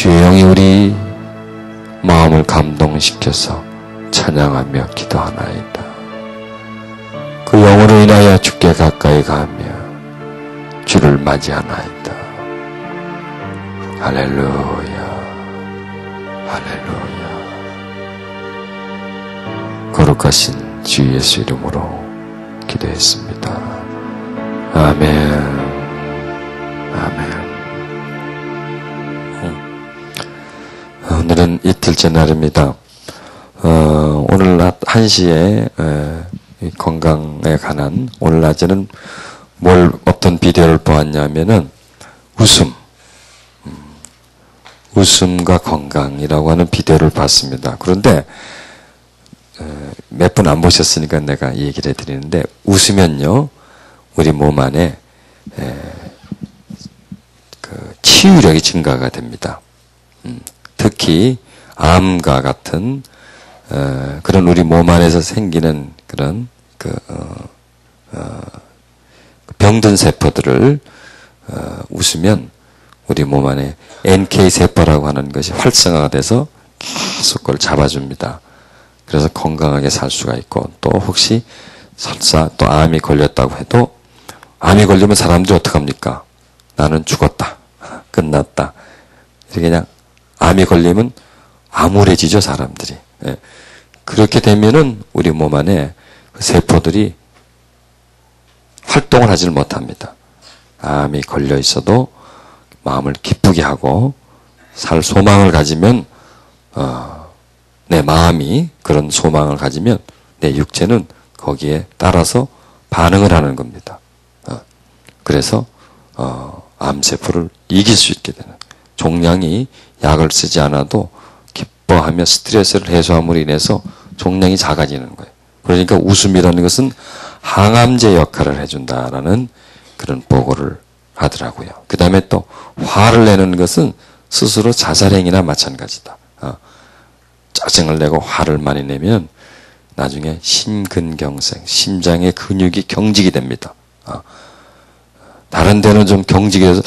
주의 영이 우리 마음을 감동시켜서 찬양하며 기도하나이다. 그 영으로 인하여 주께 가까이 가며 주를 맞이하나이다. 할렐루야, 할렐루야. 거룩하신 주 예수 이름으로 기도했습니다. 아멘, 아멘. 오늘은 이틀째 날입니다. 오늘 낮 1시에 건강에 관한, 오늘 낮에는 어떤 비디오를 보았냐면은 웃음과 건강이라고 하는 비디오를 봤습니다. 그런데 몇 분 안 보셨으니까 내가 이 얘기를 해드리는데, 웃으면요 우리 몸 안에 그 치유력이 증가가 됩니다. 특히 암과 같은 그런 우리 몸 안에서 생기는 그런 병든 세포들을 웃으면 우리 몸 안에 NK 세포라고 하는 것이 활성화가 돼서 계속 그걸 잡아줍니다. 그래서 건강하게 살 수가 있고, 또 혹시 설사 또 암이 걸렸다고 해도, 암이 걸리면 사람들이 어떡합니까? 나는 죽었다, 끝났다, 이렇게 그냥 암이 걸리면 암울해지죠, 사람들이. 예. 그렇게 되면은 우리 몸 안에 그 세포들이 활동을 하지를 못합니다. 암이 걸려 있어도 마음을 기쁘게 하고 살 소망을 가지면, 내 마음이 그런 소망을 가지면 내 육체는 거기에 따라서 반응을 하는 겁니다. 그래서 암세포를 이길 수 있게 되는, 종양이 약을 쓰지 않아도 기뻐하며 스트레스를 해소함으로 인해서 종양이 작아지는 거예요. 그러니까 웃음이라는 것은 항암제 역할을 해준다라는 그런 보고를 하더라고요. 그 다음에 또 화를 내는 것은 스스로 자살행위나 마찬가지다. 짜증을 내고 화를 많이 내면 나중에 심근경색, 심장의 근육이 경직이 됩니다. 다른 데는 좀 경직이 돼서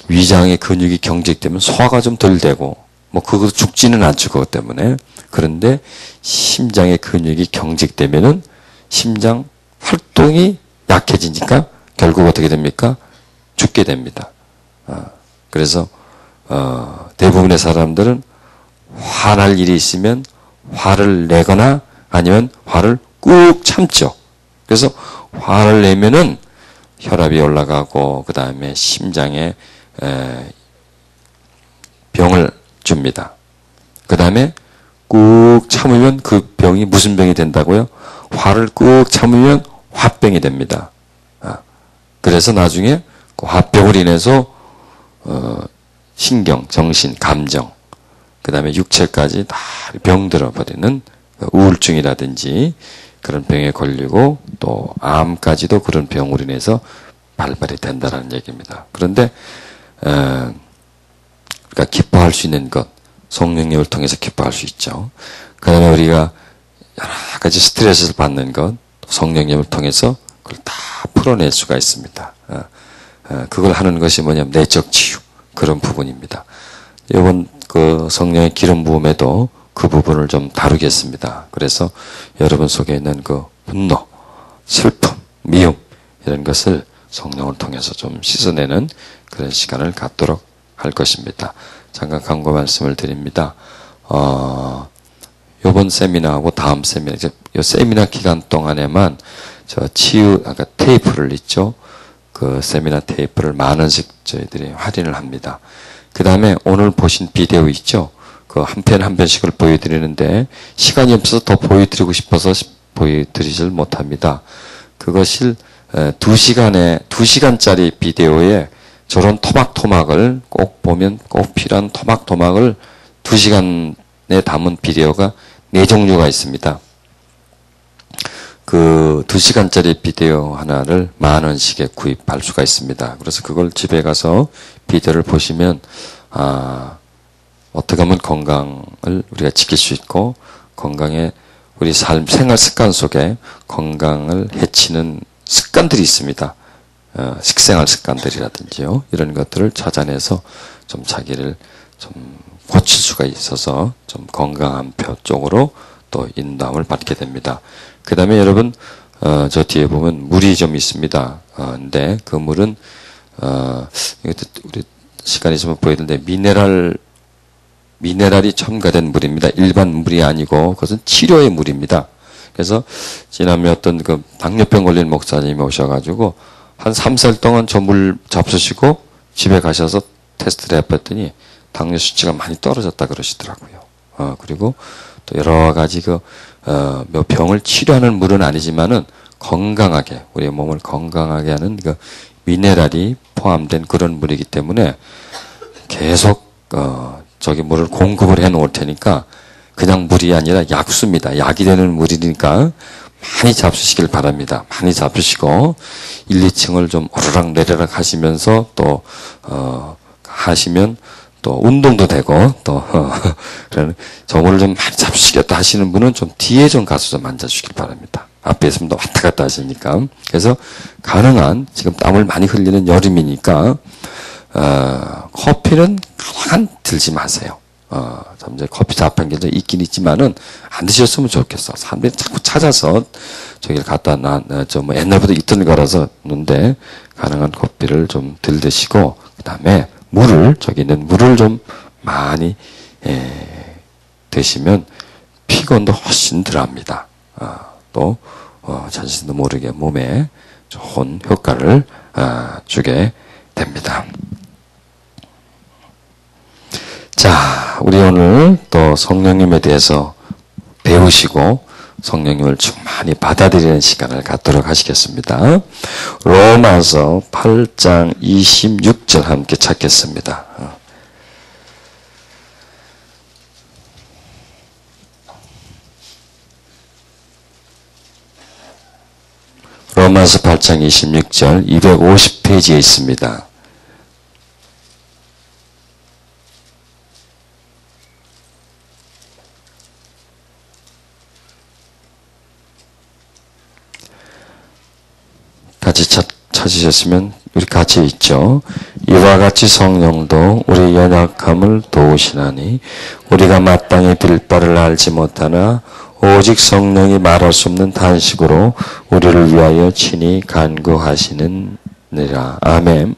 위장의 근육이 경직되면 소화가 좀 덜 되고, 그거 죽지는 않죠, 그것 때문에. 그런데 심장의 근육이 경직되면은 심장 활동이 약해지니까 결국 어떻게 됩니까? 죽게 됩니다. 그래서 대부분의 사람들은 화날 일이 있으면 화를 내거나 아니면 화를 꾹 참죠. 그래서 화를 내면은 혈압이 올라가고 그 다음에 심장에 병을 줍니다. 그 다음에 꾹 참으면 그 병이 무슨 병이 된다고요? 화를 꾹 참으면 화병이 됩니다. 그래서 나중에 그 화병을 인해서 신경, 정신, 감정, 그 다음에 육체까지 다 병들어 버리는 우울증이라든지 그런 병에 걸리고, 또 암까지도 그런 병으로 인해서 발발이 된다는 얘기입니다. 그런데 그러니까 기뻐할 수 있는 것, 성령님을 통해서 기뻐할 수 있죠. 그 다음에 우리가 여러 가지 스트레스를 받는 것, 성령님을 통해서 그걸 다 풀어낼 수가 있습니다. 그걸 하는 것이 뭐냐면 내적 치유, 그런 부분입니다. 이번 그 성령의 기름 부음에도 그 부분을 좀 다루겠습니다. 그래서 여러분 속에 있는 그 분노, 슬픔, 미움, 이런 것을 성령을 통해서 좀 씻어내는 그런 시간을 갖도록 할 것입니다. 잠깐 광고 말씀을 드립니다. 요번 세미나하고 다음 세미나, 이 세미나 기간 동안에만 저 아까 테이프를 있죠? 그 세미나 테이프를 10,000원씩 저희들이 할인을 합니다. 그 다음에 오늘 보신 비디오 있죠? 그 한 편 한 편씩을 보여드리는데 시간이 없어서 더 보여드리고 싶어서 보여드리질 못합니다. 그것을 2시간짜리 비디오에 저런 토막토막을 꼭 보면 꼭 필요한 토막토막을 2시간에 담은 비디오가 4종류가 있습니다. 그 2시간짜리 비디오 하나를 10,000원씩에 구입할 수가 있습니다. 그래서 그걸 집에 가서 비디오를 보시면 어떻게 하면 건강을 우리가 지킬 수 있고, 건강에 우리 생활 습관 속에 건강을 해치는 습관들이 있습니다. 식생활 습관들이라든지요, 이런 것들을 찾아내서 좀 자기를 좀 고칠 수가 있어서 좀 건강한 표 쪽으로 또 인도함을 받게 됩니다. 그 다음에 여러분, 저 뒤에 보면 물이 좀 있습니다. 근데 그 물은, 이것도 우리 시간이 있으면 보여드는데, 미네랄이 첨가된 물입니다. 일반 물이 아니고, 그것은 치료의 물입니다. 그래서, 지난해 어떤 그 당뇨병 걸린 목사님이 오셔가지고, 한 3살 동안 저 물 잡수시고, 집에 가셔서 테스트를 해봤더니, 당뇨 수치가 많이 떨어졌다 그러시더라고요. 그리고 또 여러 가지 몇 병을 치료하는 물은 아니지만은 건강하게, 우리의 몸을 건강하게 하는 그 미네랄이 포함된 그런 물이기 때문에 계속, 저기 물을 공급을 해 놓을 테니까 그냥 물이 아니라 약수입니다. 약이 되는 물이니까 많이 잡수시길 바랍니다. 많이 잡수시고 1, 2층을 좀 오르락 내리락 하시면서 또, 하시면 또 운동도 되고 또 그런 저물을 좀 많이 잡수시겠다 하시는 분은 좀 뒤에 좀 가서 좀 앉아주시길 바랍니다. 앞에 있으면 또 왔다 갔다 하시니까. 그래서 가능한 지금 땀을 많이 흘리는 여름이니까 커피는 가능한 들지 마세요. 참 이제 커피 자판기도 있긴 있지만은 안 드셨으면 좋겠어. 사람들이 자꾸 찾아서 저기를 갖다 뭐 옛날부터 있던 거라서 는데 가능한 커피를 좀 덜 드시고 그다음에 저기 있는 물을 좀 많이, 드시면 피곤도 훨씬 덜 합니다. 또, 자신도 모르게 몸에 좋은 효과를, 주게 됩니다. 자, 우리 오늘 또 성령님에 대해서 배우시고 성령님을 충만히 받아들이는 시간을 갖도록 하시겠습니다. 로마서 8장 26절 함께 찾겠습니다. 로마서 8장 26절 250페이지에 있습니다. 같이 찾으셨으면 우리 같이 있죠. 이와 같이 성령도 우리 연약함을 도우시나니 우리가 마땅히 빌 바를 알지 못하나 오직 성령이 말할 수 없는 탄식으로 우리를 위하여 친히 간구하시느니라. 아멘.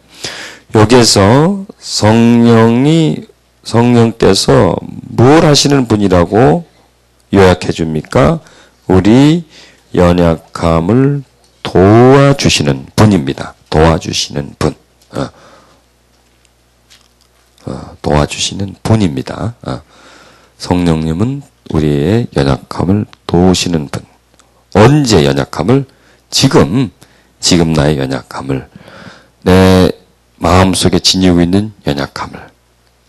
여기에서 성령께서 뭘 하시는 분이라고 요약해 줍니까? 우리 연약함을 도와주시는 분입니다. 도와주시는 분. 도와주시는 분입니다. 성령님은 우리의 연약함을 도우시는 분. 언제 연약함을? 지금 나의 연약함을, 내 마음속에 지니고 있는 연약함을,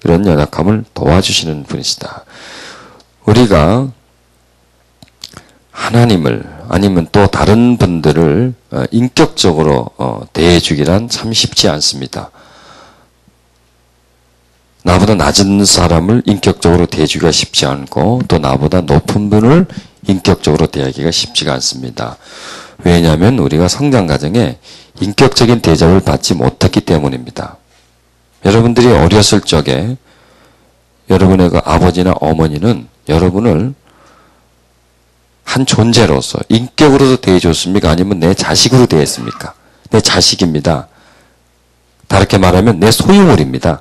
이런 연약함을 도와주시는 분이시다. 우리가 하나님을 아니면 또 다른 분들을 인격적으로 대해주기란 참 쉽지 않습니다. 나보다 낮은 사람을 인격적으로 대해주기가 쉽지 않고 또 나보다 높은 분을 인격적으로 대하기가 쉽지가 않습니다. 왜냐하면 우리가 성장 과정에 인격적인 대접을 받지 못했기 때문입니다. 여러분들이 어렸을 적에 여러분의 그 아버지나 어머니는 여러분을 한 존재로서 인격으로도 대해줬습니까? 아니면 내 자식으로 대했습니까? 내 자식입니다. 다르게 말하면 내 소유물입니다.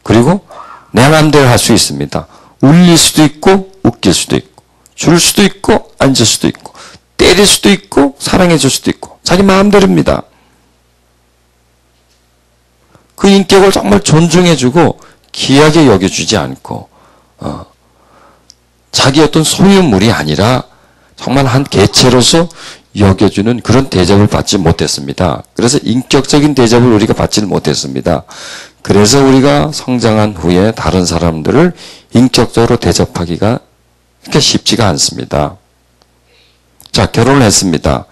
그리고 내 마음대로 할 수 있습니다. 울릴 수도 있고 웃길 수도 있고 줄 수도 있고 앉을 수도 있고 때릴 수도 있고 사랑해 줄 수도 있고 자기 마음대로입니다. 그 인격을 정말 존중해주고 귀하게 여겨주지 않고 자기 어떤 소유물이 아니라 정말 한 개체로서 여겨주는 그런 대접을 받지 못했습니다. 그래서 인격적인 대접을 우리가 받지는 못했습니다. 그래서 우리가 성장한 후에 다른 사람들을 인격적으로 대접하기가 그렇게 쉽지가 않습니다. 자, 결혼을 했습니다.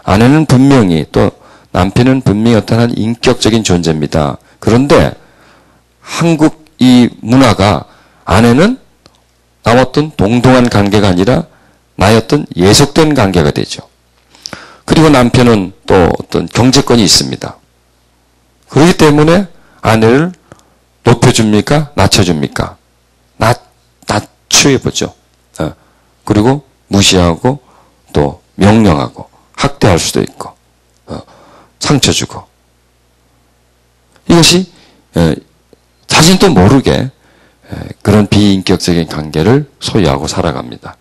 아내는 분명히 또 남편은 분명히 어떤 한 인격적인 존재입니다. 그런데 한국 이 문화가 아내는 나와 어떤 동등한 관계가 아니라 나의 어떤 예속된 관계가 되죠. 그리고 남편은 또 어떤 경제권이 있습니다. 그렇기 때문에 아내를 높여줍니까? 낮춰줍니까? 낮추어보죠. 그리고 무시하고 또 명령하고 학대할 수도 있고 상처 주고 이것이 자신도 모르게 그런 비인격적인 관계를 소유하고 살아갑니다.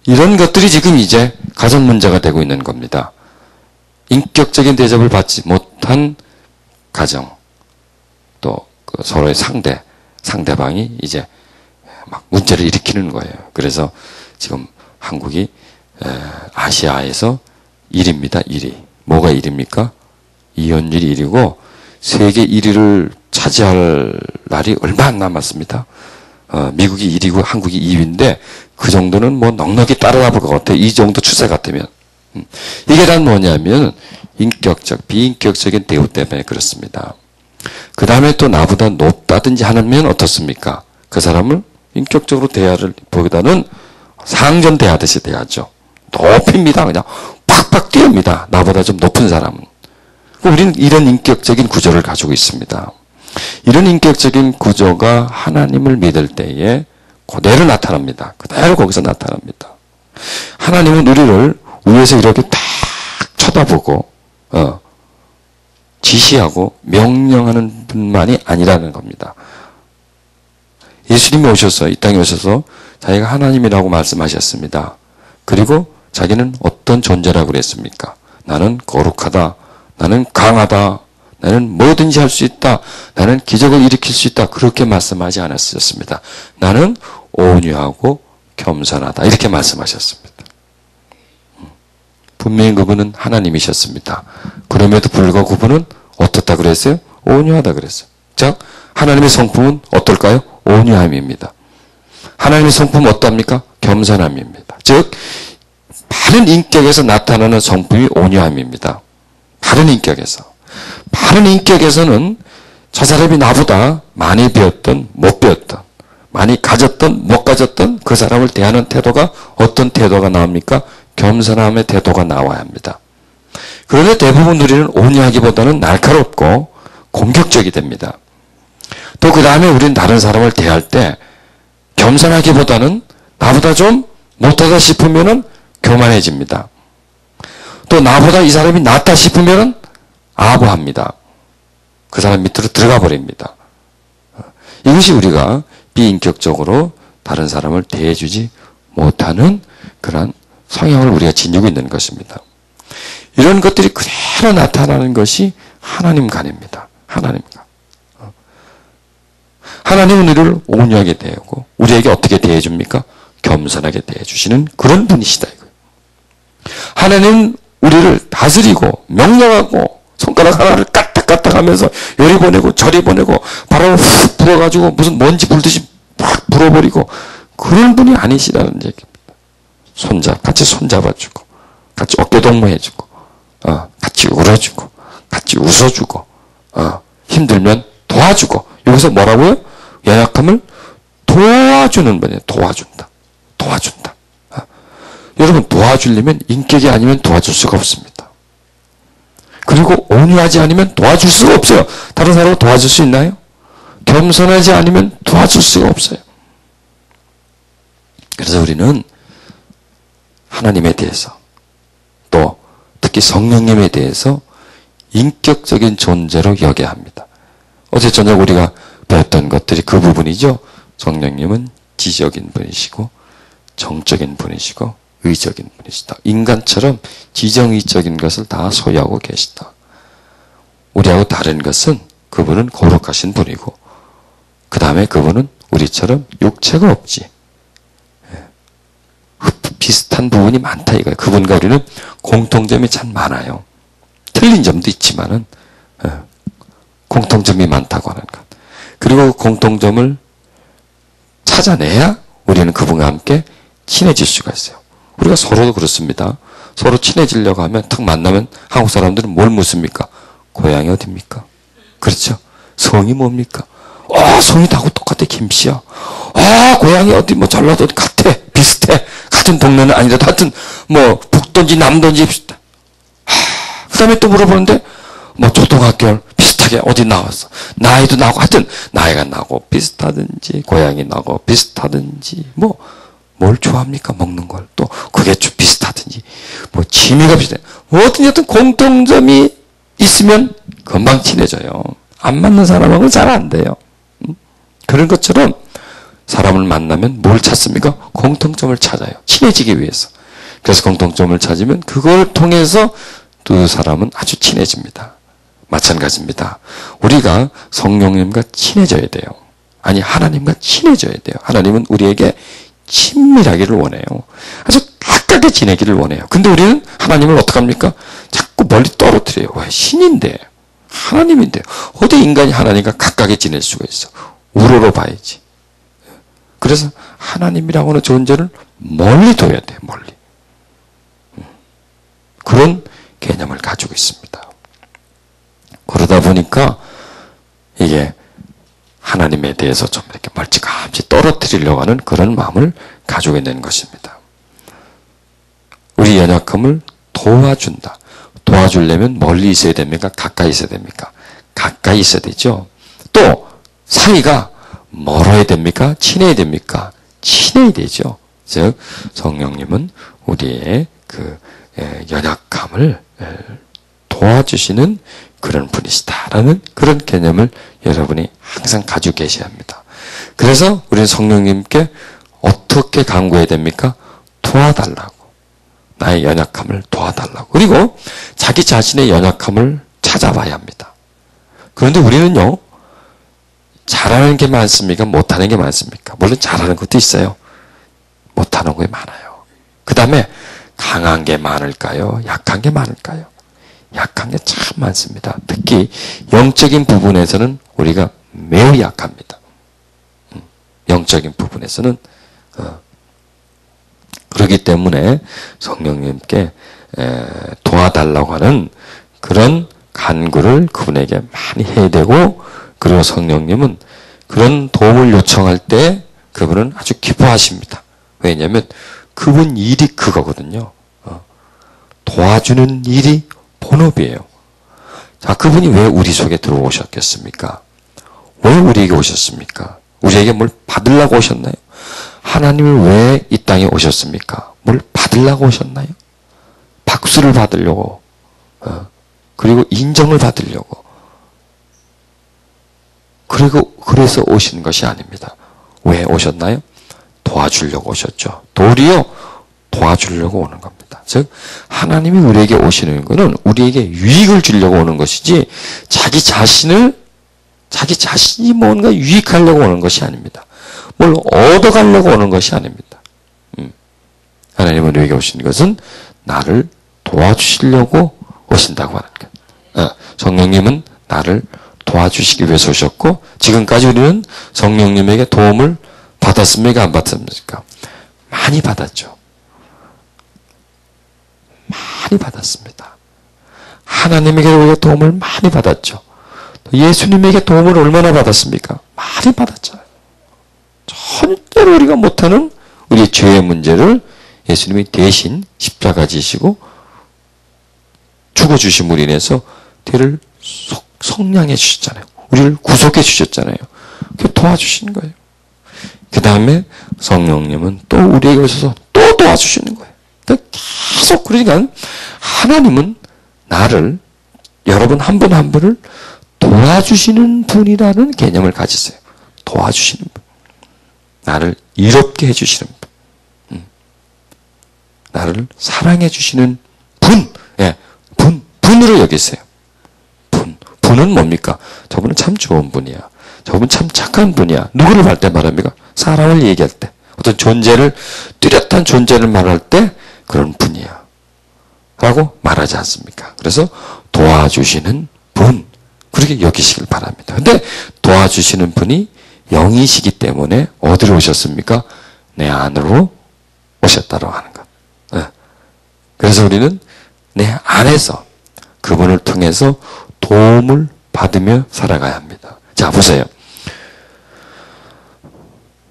이런 것들이 지금 이제 가정 문제가 되고 있는 겁니다. 인격적인 대접을 받지 못한 가정, 또 그 서로의 상대방이 이제 막 문제를 일으키는 거예요. 그래서 지금 한국이 아시아에서 1위입니다. 1위. 뭐가 1위입니까? 이혼율이 1위고 세계 1위를 차지할 날이 얼마 안 남았습니다. 미국이 1위고 한국이 2위인데 그 정도는 뭐 넉넉히 따라잡을 것 같아요. 이 정도 추세 같으면. 이게 다 뭐냐면 인격적, 비인격적인 대우 때문에 그렇습니다. 그 다음에 또 나보다 높다든지 하면 어떻습니까? 그 사람을 인격적으로 대하를 보기보다는 상전 대하듯이 대하죠. 높입니다. 그냥 팍팍 띄웁니다. 나보다 좀 높은 사람은. 우리는 이런 인격적인 구조를 가지고 있습니다. 이런 인격적인 구조가 하나님을 믿을 때에 그대로 나타납니다. 그대로 거기서 나타납니다. 하나님은 우리를 위에서 이렇게 딱 쳐다보고 지시하고 명령하는 분만이 아니라는 겁니다. 예수님이 오셔서 이 땅에 오셔서 자기가 하나님이라고 말씀하셨습니다. 그리고 자기는 어떤 존재라고 그랬습니까? 나는 거룩하다. 나는 강하다. 나는 뭐든지 할 수 있다. 나는 기적을 일으킬 수 있다. 그렇게 말씀하지 않았습니다. 나는 온유하고 겸손하다. 이렇게 말씀하셨습니다. 분명히 그분은 하나님이셨습니다. 그럼에도 불구하고 그분은 어떻다 그랬어요? 온유하다 그랬어요. 즉 하나님의 성품은 어떨까요? 온유함입니다. 하나님의 성품은 어떠합니까? 겸손함입니다. 즉 바른 인격에서 나타나는 성품이 온유함입니다. 바른 인격에서. 바른 인격에서는 저 사람이 나보다 많이 배웠던 못 배웠던 많이 가졌던 못 가졌던 그 사람을 대하는 태도가 어떤 태도가 나옵니까? 겸손함의 태도가 나와야 합니다. 그런데 대부분 우리는 온유하기보다는 날카롭고 공격적이 됩니다. 또 그 다음에 우리는 다른 사람을 대할 때 겸손하기보다는 나보다 좀 못하다 싶으면은 교만해집니다. 또 나보다 이 사람이 낫다 싶으면은 아부합니다. 그 사람 밑으로 들어가 버립니다. 이것이 우리가 비인격적으로 다른 사람을 대해주지 못하는 그런 성향을 우리가 지니고 있는 것입니다. 이런 것들이 그대로 나타나는 것이 하나님간입니다. 하나님간. 하나님은 우리를 온유하게 대하고 우리에게 어떻게 대해줍니까? 겸손하게 대해주시는 그런 분이시다. 이거예요. 하나님은 우리를 다스리고 명령하고 손가락 하나를 까딱까딱 하면서 요리 보내고 저리 보내고 바람을 훅 불어가지고 무슨 먼지 불듯이 팍 불어버리고 그런 분이 아니시라는 얘기입니다. 같이 손잡아주고 같이 어깨동무해주고 같이 울어주고 같이 웃어주고 힘들면 도와주고 여기서 뭐라고요? 연약함을 도와주는 분이에요. 도와준다. 여러분 도와주려면 인격이 아니면 도와줄 수가 없습니다. 그리고 온유하지 않으면 도와줄 수가 없어요. 다른 사람을 도와줄 수 있나요? 겸손하지 않으면 도와줄 수가 없어요. 그래서 우리는 하나님에 대해서 또 특히 성령님에 대해서 인격적인 존재로 여겨야 합니다. 어제 저녁 우리가 배웠던 것들이 그 부분이죠. 성령님은 지적인 분이시고 정적인 분이시고 의적인 분이시다. 인간처럼 지정의적인 것을 다 소유하고 계시다. 우리하고 다른 것은 그분은 거룩하신 분이고 그 다음에 그분은 우리처럼 육체가 없지. 비슷한 부분이 많다 이거예요. 그분과 우리는 공통점이 참 많아요. 틀린 점도 있지만은 공통점이 많다고 하는 것. 그리고 공통점을 찾아내야 우리는 그분과 함께 친해질 수가 있어요. 우리가 서로도 그렇습니다. 서로 친해지려고 하면 탁 만나면 한국 사람들은 뭘 묻습니까? 고향이 어딥니까? 그렇죠? 성이 뭡니까? 성이 다고 똑같아. 김씨야. 고향이 어디 뭐 전라도 어디 같아. 비슷해. 같은 동네는 아니라도 하여튼 뭐 북도인지 남도인지 비슷해. 그 다음에 또 물어보는데 뭐 초등학교 비슷해. 비슷하게 어디 나왔어. 나이도 나고 하여튼 나이가 나고 비슷하든지 고향이 나고 비슷하든지 뭘 좋아합니까? 먹는 걸. 또 그게 좀 비슷하든지 취미가 비슷해. 어떤 공통점이 있으면 금방 친해져요. 안 맞는 사람하고는 잘 안 돼요. 그런 것처럼 사람을 만나면 뭘 찾습니까? 공통점을 찾아요. 친해지기 위해서. 그래서 공통점을 찾으면 그걸 통해서 두 사람은 아주 친해집니다. 마찬가지입니다. 우리가 성령님과 친해져야 돼요. 아니, 하나님과 친해져야 돼요. 하나님은 우리에게 친밀하기를 원해요. 아주 가깝게 지내기를 원해요. 근데 우리는 하나님을 어떡합니까? 자꾸 멀리 떨어뜨려요. 왜? 신인데. 하나님인데. 어디 인간이 하나님과 가깝게 지낼 수가 있어. 우러러 봐야지. 그래서 하나님이라고 하는 존재를 멀리 둬야 돼. 멀리. 그런 개념을 가지고 있습니다. 그러다 보니까 이게 하나님에 대해서 좀 이렇게 멀찌감치 떨어뜨리려고 하는 그런 마음을 가지고 있는 것입니다. 우리 연약함을 도와준다. 도와주려면 멀리 있어야 됩니까? 가까이 있어야 됩니까? 가까이 있어야 되죠. 또 사이가 멀어야 됩니까? 친해야 됩니까? 친해야 되죠. 즉 성령님은 우리의 그 연약함을 도와주시는 그런 분이시다라는 그런 개념을 여러분이 항상 가지고 계셔야 합니다. 그래서 우리는 성령님께 어떻게 간구해야 됩니까? 도와달라고. 나의 연약함을 도와달라고. 그리고 자기 자신의 연약함을 찾아봐야 합니다. 그런데 우리는요, 잘하는 게 많습니까? 못하는 게 많습니까? 물론 잘하는 것도 있어요. 못하는 게 많아요. 그 다음에 강한 게 많을까요? 약한 게 많을까요? 약한 게 참 많습니다. 특히 영적인 부분에서는 우리가 매우 약합니다. 영적인 부분에서는 그렇기 때문에 성령님께 도와달라고 하는 그런 간구를 그분에게 많이 해야 되고, 그리고 성령님은 그런 도움을 요청할 때 그분은 아주 기뻐하십니다. 왜냐하면 그분 일이 그거거든요. 도와주는 일이 본업이에요. 자, 그분이 왜 우리 속에 들어오셨겠습니까? 왜 우리에게 오셨습니까? 우리에게 뭘 받으려고 오셨나요? 하나님을 왜 이 땅에 오셨습니까? 뭘 받으려고 오셨나요? 박수를 받으려고, 그리고 인정을 받으려고. 그리고 그래서 오신 것이 아닙니다. 왜 오셨나요? 도와주려고 오셨죠. 도리어 도와주려고 오는 겁니다. 즉 하나님이 우리에게 오시는 것은 우리에게 유익을 주려고 오는 것이지 자기 자신이 뭔가 유익하려고 오는 것이 아닙니다. 뭘 얻어가려고 오는 것이 아닙니다. 하나님은 우리에게 오시는 것은 나를 도와주시려고 오신다고 하는 것. 성령님은 나를 도와주시기 위해서 오셨고, 지금까지 우리는 성령님에게 도움을 받았습니까? 안 받았습니까? 많이 받았죠. 많이 받았습니다. 하나님에게 우리가 도움을 많이 받았죠. 예수님에게 도움을 얼마나 받았습니까? 많이 받았잖아요. 절대로 우리가 못하는 우리의 죄의 문제를 예수님이 대신 십자가 지시고 죽어주심으로 인해서 죄를 성량해 주셨잖아요. 우리를 구속해 주셨잖아요. 그 도와주시는 거예요. 그 다음에 성령님은 또 우리에게 오셔서 또 도와주시는 거예요. 계속. 그러니까 하나님은 나를, 여러분 한 분 한 분을 도와주시는 분이라는 개념을 가지세요. 도와주시는 분. 나를 이롭게 해주시는 분. 나를 사랑해 주시는 분. 분으로 여기세요. 분은 뭡니까? 저분은 참 좋은 분이야. 저분 참 착한 분이야. 누구를 할 때 말합니까? 사람을 얘기할 때. 어떤 존재를, 뚜렷한 존재를 말할 때 그런 분이야. 라고 말하지 않습니까? 그래서 도와주시는 분. 그렇게 여기시길 바랍니다. 근데 도와주시는 분이 영이시기 때문에 어디로 오셨습니까? 내 안으로 오셨다고 하는 것. 그래서 우리는 내 안에서 그분을 통해서 도움을 받으며 살아가야 합니다. 자, 보세요.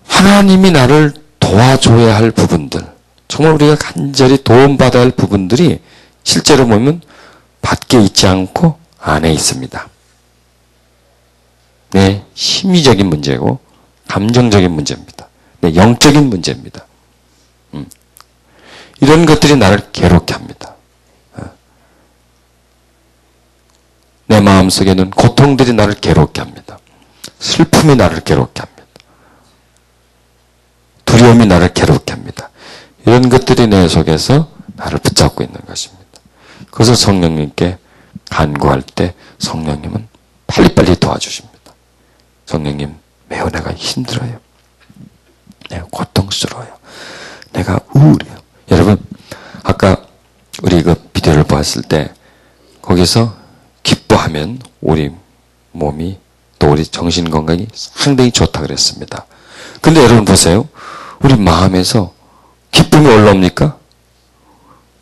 하나님이 나를 도와줘야 할 부분들, 정말 우리가 간절히 도움받아야 할 부분들이 실제로 보면 밖에 있지 않고 안에 있습니다. 내 심리적인 문제고 감정적인 문제입니다. 내 영적인 문제입니다. 이런 것들이 나를 괴롭게 합니다. 내 마음속에는 고통들이 나를 괴롭게 합니다. 슬픔이 나를 괴롭게 합니다. 두려움이 나를 괴롭게 합니다. 이런 것들이 내 속에서 나를 붙잡고 있는 것입니다. 그래서 성령님께 간구할 때 성령님은 빨리빨리 도와주십니다. 성령님, 매우 내가 힘들어요. 내가 고통스러워요. 내가 우울해요. 여러분, 아까 우리 그 비디오를 보았을 때 거기서 기뻐하면 우리 몸이 또 우리 정신 건강이 상당히 좋다 그랬습니다. 근데 여러분 보세요. 우리 마음에서 기쁨이 올라옵니까?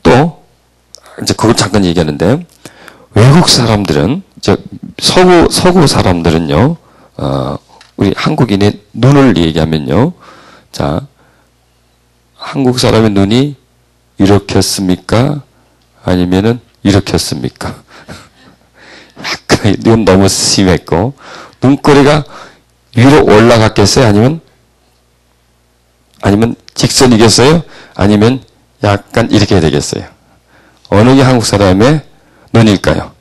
또 이제 그걸 잠깐 얘기하는데 외국 사람들은 서구 사람들은요. 우리 한국인의 눈을 얘기하면요. 자, 한국 사람의 눈이 이렇겠습니까? 아니면은 이렇겠습니까? 약간 이건 너무 심했고 눈꼬리가 위로 올라갔겠어요? 아니면 직선이겠어요? 아니면 약간 이렇게 되겠어요? 어느 게 한국 사람의 눈일까요?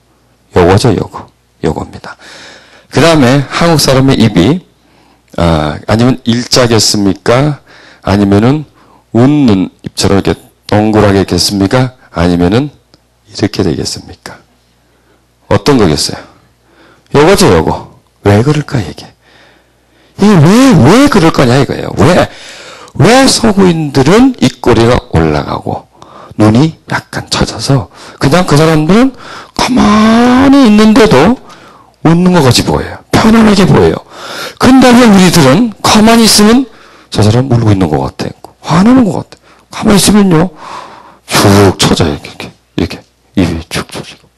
요거죠, 요겁니다. 그 다음에 한국 사람의 입이 아니면 일자겠습니까? 아니면은 웃는 입처럼 이렇게 동그랗겠습니까? 아니면은 이렇게 되겠습니까? 어떤 거겠어요? 요거죠, 요거. 왜 그럴까, 이게? 이게 왜 그럴 거냐, 이거예요. 왜 서구인들은 입꼬리가 올라가고, 눈이 약간 처져서, 그냥 그 사람들은 가만히 있는데도 웃는 것 같이 보여요. 편안하게 보여요. 근데 왜 우리들은 가만히 있으면 저 사람 울고 있는 것 같아. 화나는 것 같아. 가만히 있으면요, 쭉 처져요, 이렇게. 입이 쭉 처지고.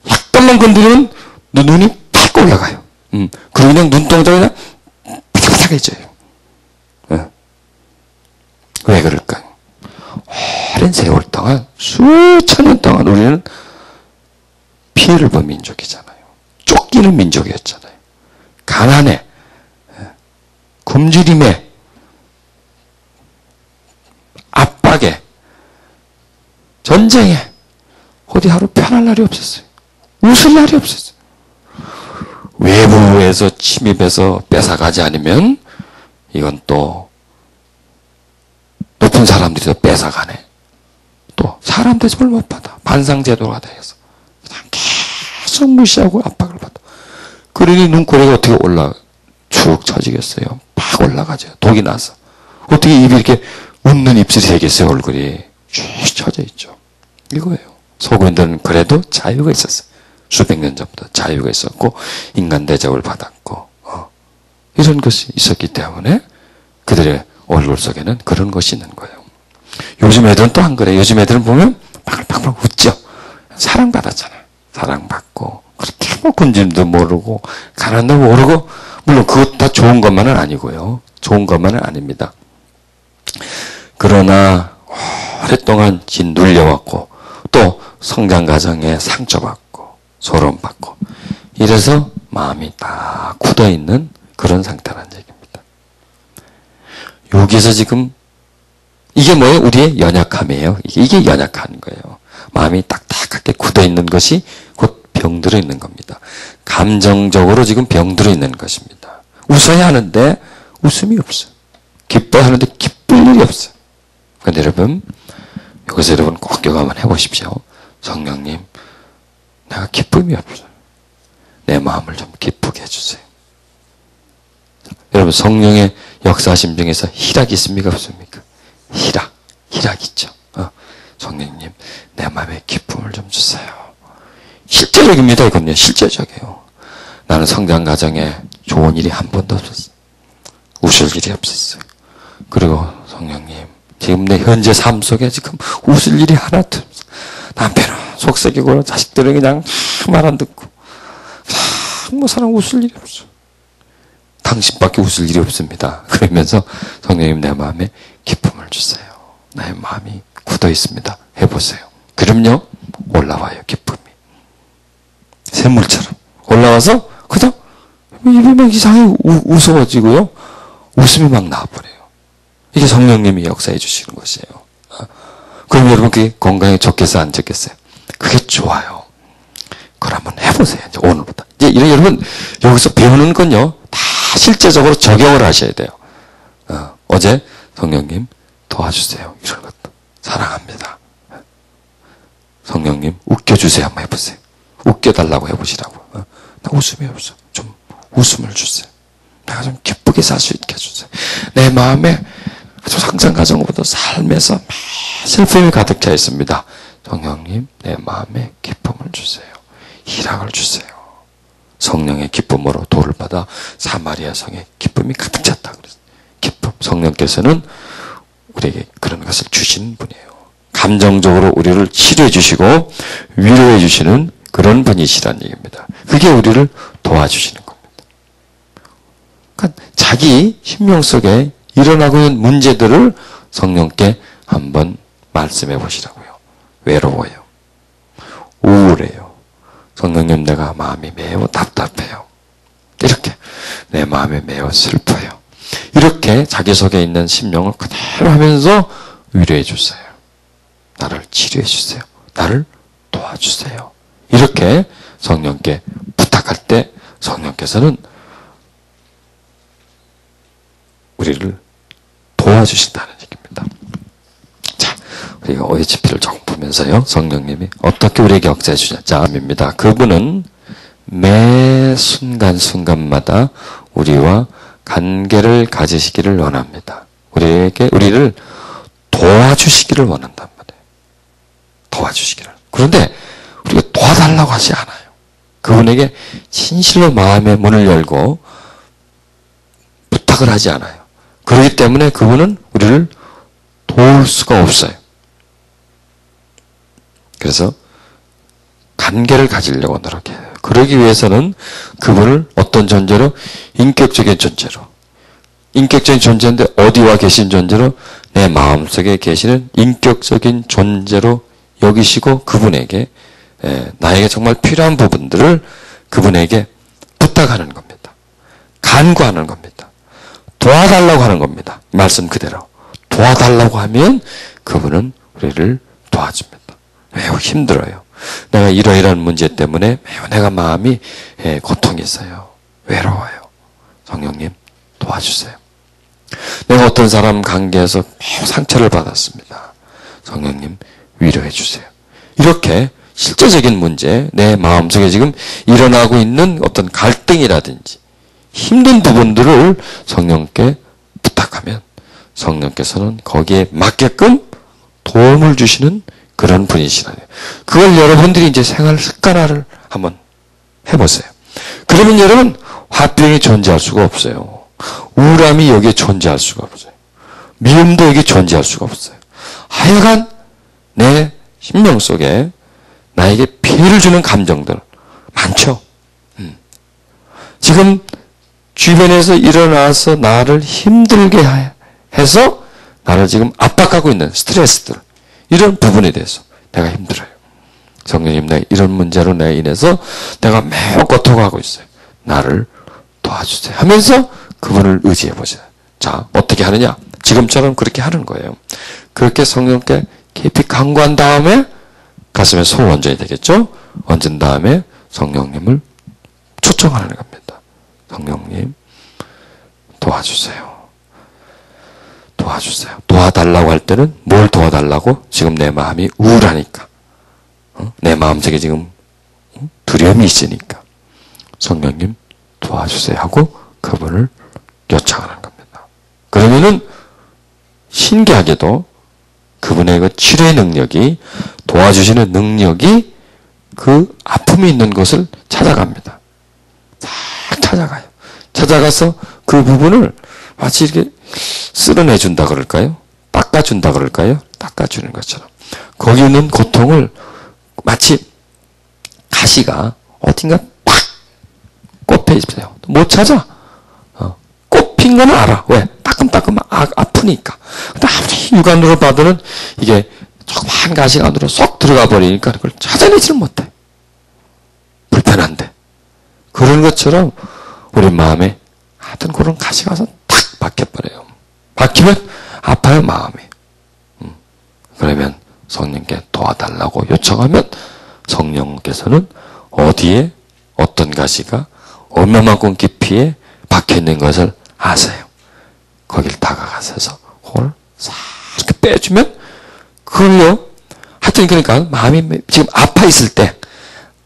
약간만 건드리면 눈이 팍 올라가요. 그리고 그냥 눈동자가 그냥 바삭바삭해져요. 왜 그럴까요? 오랜 세월 동안, 수천 년 동안 우리는 피해를 본 민족이잖아요. 쫓기는 민족이었잖아요. 가난에, 굶주림에, 압박에, 전쟁에, 어디 하루 편할 날이 없었어요. 웃을 날이 없었어요. 외부에서 침입해서 뺏어가지 않으면 이건 또 높은 사람들이 더 뺏어가네. 또 사람 대접을 못 받아. 반상제도가 되어서 그냥 계속 무시하고 압박을 받아. 그러니 눈꼬리가 어떻게 축 처지겠어요. 팍 올라가죠. 독이 나서. 어떻게 입이 이렇게 웃는 입술이 되겠어요. 얼굴이 쭉 처져 있죠. 이거예요. 서구인들은 그래도 자유가 있었어요. 수백 년 전부터 자유가 있었고 인간 대접을 받았고 이런 것이 있었기 때문에 그들의 얼굴 속에는 그런 것이 있는 거예요. 요즘 애들은 또 안 그래요. 요즘 애들은 보면 바글바글 웃죠. 사랑받았잖아요. 사랑받고 그렇게 뭐 군짐도 모르고 가난도 모르고 물론 그것 다 좋은 것만은 아니고요. 좋은 것만은 아닙니다. 그러나 오랫동안 짓눌려왔고 또 성장 과정에 상처받고 소름받고 이래서 마음이 다 굳어있는 그런 상태라는 얘기입니다. 여기서 지금 이게 뭐예요? 우리의 연약함이에요. 이게 연약한 거예요. 마음이 딱딱하게 굳어있는 것이 곧 병들어 있는 겁니다. 감정적으로 지금 병들어 있는 것입니다. 웃어야 하는데 웃음이 없어요. 기뻐야 하는데 기쁠 일이 없어요. 그런데 여러분 여기서 여러분 꼭 기억 한번 해보십시오. 성령님 내가 기쁨이 없어요. 내 마음을 좀 기쁘게 해주세요. 여러분 성령의 역사하심 중에서 희락이 있습니까? 없습니까? 희락 있죠. 성령님 내 마음에 기쁨을 좀 주세요. 실제적입니다. 이건요. 실제적이에요. 나는 성장 과정에 좋은 일이 한 번도 없었어요. 웃을 일이 없었어요. 그리고 성령님 지금 내 현재 삶 속에 지금 웃을 일이 하나도 없어요. 남편은 속썩이고 자식들은 그냥 말 안 듣고 뭐 사람 웃을 일이 없어. 당신밖에 웃을 일이 없습니다. 그러면서 성령님 내 마음에 기쁨을 주세요. 나의 마음이 굳어 있습니다. 해보세요. 그럼요 올라와요. 기쁨이 샘물처럼 올라와서 그냥 입이 막 이상하게 웃어지고요. 웃음이 막 나와버려요. 이게 성령님이 역사해 주시는 것이에요. 그럼 여러분 그게 건강에 좋겠어요? 안 좋겠어요? 그게 좋아요. 그걸 한번 해보세요. 이제 오늘부터. 이제 여러분 여기서 배우는 건요. 다 실제적으로 적용을 하셔야 돼요. 어제 성령님 도와주세요. 이런 것도. 사랑합니다. 성령님 웃겨주세요. 한번 해보세요. 웃겨달라고 해보시라고. 나 웃음이 없어. 좀 웃음을 주세요. 내가 좀 기쁘게 살 수 있게 해주세요. 내 마음에 아주 상상 가정보다 삶에서 매 슬픔이 가득 차 있습니다. 성령님 내 마음에 기쁨을 주세요. 희락을 주세요. 성령의 기쁨으로 도를 받아 사마리아 성에 기쁨이 가득 찼다. 기쁨. 성령께서는 우리에게 그런 것을 주신 분이에요. 감정적으로 우리를 치료해 주시고 위로해 주시는 그런 분이시라는 얘기입니다. 그게 우리를 도와주시는 겁니다. 그러니까 자기 심령 속에 일어나고 있는 문제들을 성령께 한번 말씀해 보시라고요. 외로워요. 우울해요. 성령님 내가 마음이 매우 답답해요. 이렇게 내 마음이 매우 슬퍼요. 이렇게 자기 속에 있는 심령을 그대로 하면서 위로해 주세요. 나를 치료해 주세요. 나를 도와주세요. 이렇게 성령께 부탁할 때 성령께서는 우리를 도와주신다는 얘기입니다. 자, 우리가 OHP를 조금 보면서요. 성령님이 어떻게 우리에게 역사해 주냐. 자, 입니다. 그분은 매 순간순간마다 우리와 관계를 가지시기를 원합니다. 우리를 도와주시기를 원한단 말이에요. 도와주시기를. 그런데 우리가 도와달라고 하지 않아요. 그분에게 진실로 마음의 문을 열고 부탁을 하지 않아요. 그렇기 때문에 그분은 우리를 도울 수가 없어요. 그래서 관계를 가지려고 노력해요. 그러기 위해서는 그분을 어떤 존재로? 인격적인 존재로. 인격적인 존재인데 어디와 계신 존재로? 내 마음속에 계시는 인격적인 존재로 여기시고 그분에게 나에게 정말 필요한 부분들을 그분에게 부탁하는 겁니다. 간구하는 겁니다. 도와달라고 하는 겁니다. 말씀 그대로. 도와달라고 하면 그분은 우리를 도와줍니다. 매우 힘들어요. 내가 이러이러한 문제 때문에 매우 내가 마음이 고통이 있어요. 외로워요. 성령님 도와주세요. 내가 어떤 사람 관계에서 매우 상처를 받았습니다. 성령님 위로해 주세요. 이렇게 실제적인 문제, 내 마음속에 지금 일어나고 있는 어떤 갈등이라든지 힘든 부분들을 성령께 부탁하면 성령께서는 거기에 맞게끔 도움을 주시는 그런 분이시라네요. 그걸 여러분들이 이제 생활 습관화를 한번 해보세요. 그러면 여러분 화병이 존재할 수가 없어요. 우울함이 여기에 존재할 수가 없어요. 미움도 여기에 존재할 수가 없어요. 하여간 내 심령 속에 나에게 피해를 주는 감정들 많죠. 지금 주변에서 일어나서 나를 힘들게 해서 나를 지금 압박하고 있는 스트레스들 이런 부분에 대해서 내가 힘들어요. 성령님 내가 이런 문제로 내가 인해서 내가 매우 고통하고 있어요. 나를 도와주세요 하면서 그분을 의지해 보세요. 자 어떻게 하느냐? 지금처럼 그렇게 하는 거예요. 그렇게 성령께 깊이 간구한 다음에 가슴에 손을 얹어야 되겠죠? 얹은 다음에 성령님을 초청하는 겁니다. 성령님 도와주세요. 도와주세요. 도와달라고 할 때는 뭘 도와달라고? 지금 내 마음이 우울하니까. 내 마음속에 지금 두려움이 있으니까. 성령님 도와주세요 하고 그분을 요청하는 겁니다. 그러면은 신기하게도 그분의 그 치료의 능력이 도와주시는 능력이 그 아픔이 있는 곳을 찾아갑니다. 싹 찾아가요. 찾아가서 그 부분을 마치 이렇게 쓸어내준다 그럴까요? 닦아준다 그럴까요? 닦아주는 것처럼. 거기 있는 고통을 마치 가시가 어딘가 팍 꼽혀 있어요. 못 찾아. 꼽힌 건 알아. 왜? 따끔따끔 아프니까. 근데 아무리 육안으로 봐도는 이게 조그만 가시가 안으로 쏙 들어가 버리니까 그걸 찾아내지를 못해. 불편한데. 그런 것처럼 우리 마음에 하여튼 그런 가시가 와서 탁 박혀버려요. 박히면 아파요, 마음이. 그러면 성령께 도와달라고 요청하면 성령께서는 어디에 어떤 가시가 얼마만큼 깊이에 박혀있는 것을 아세요. 거길 다가가셔서 그걸 싹 이렇게 빼주면 그걸요. 하여튼 그러니까 마음이 지금 아파 있을 때,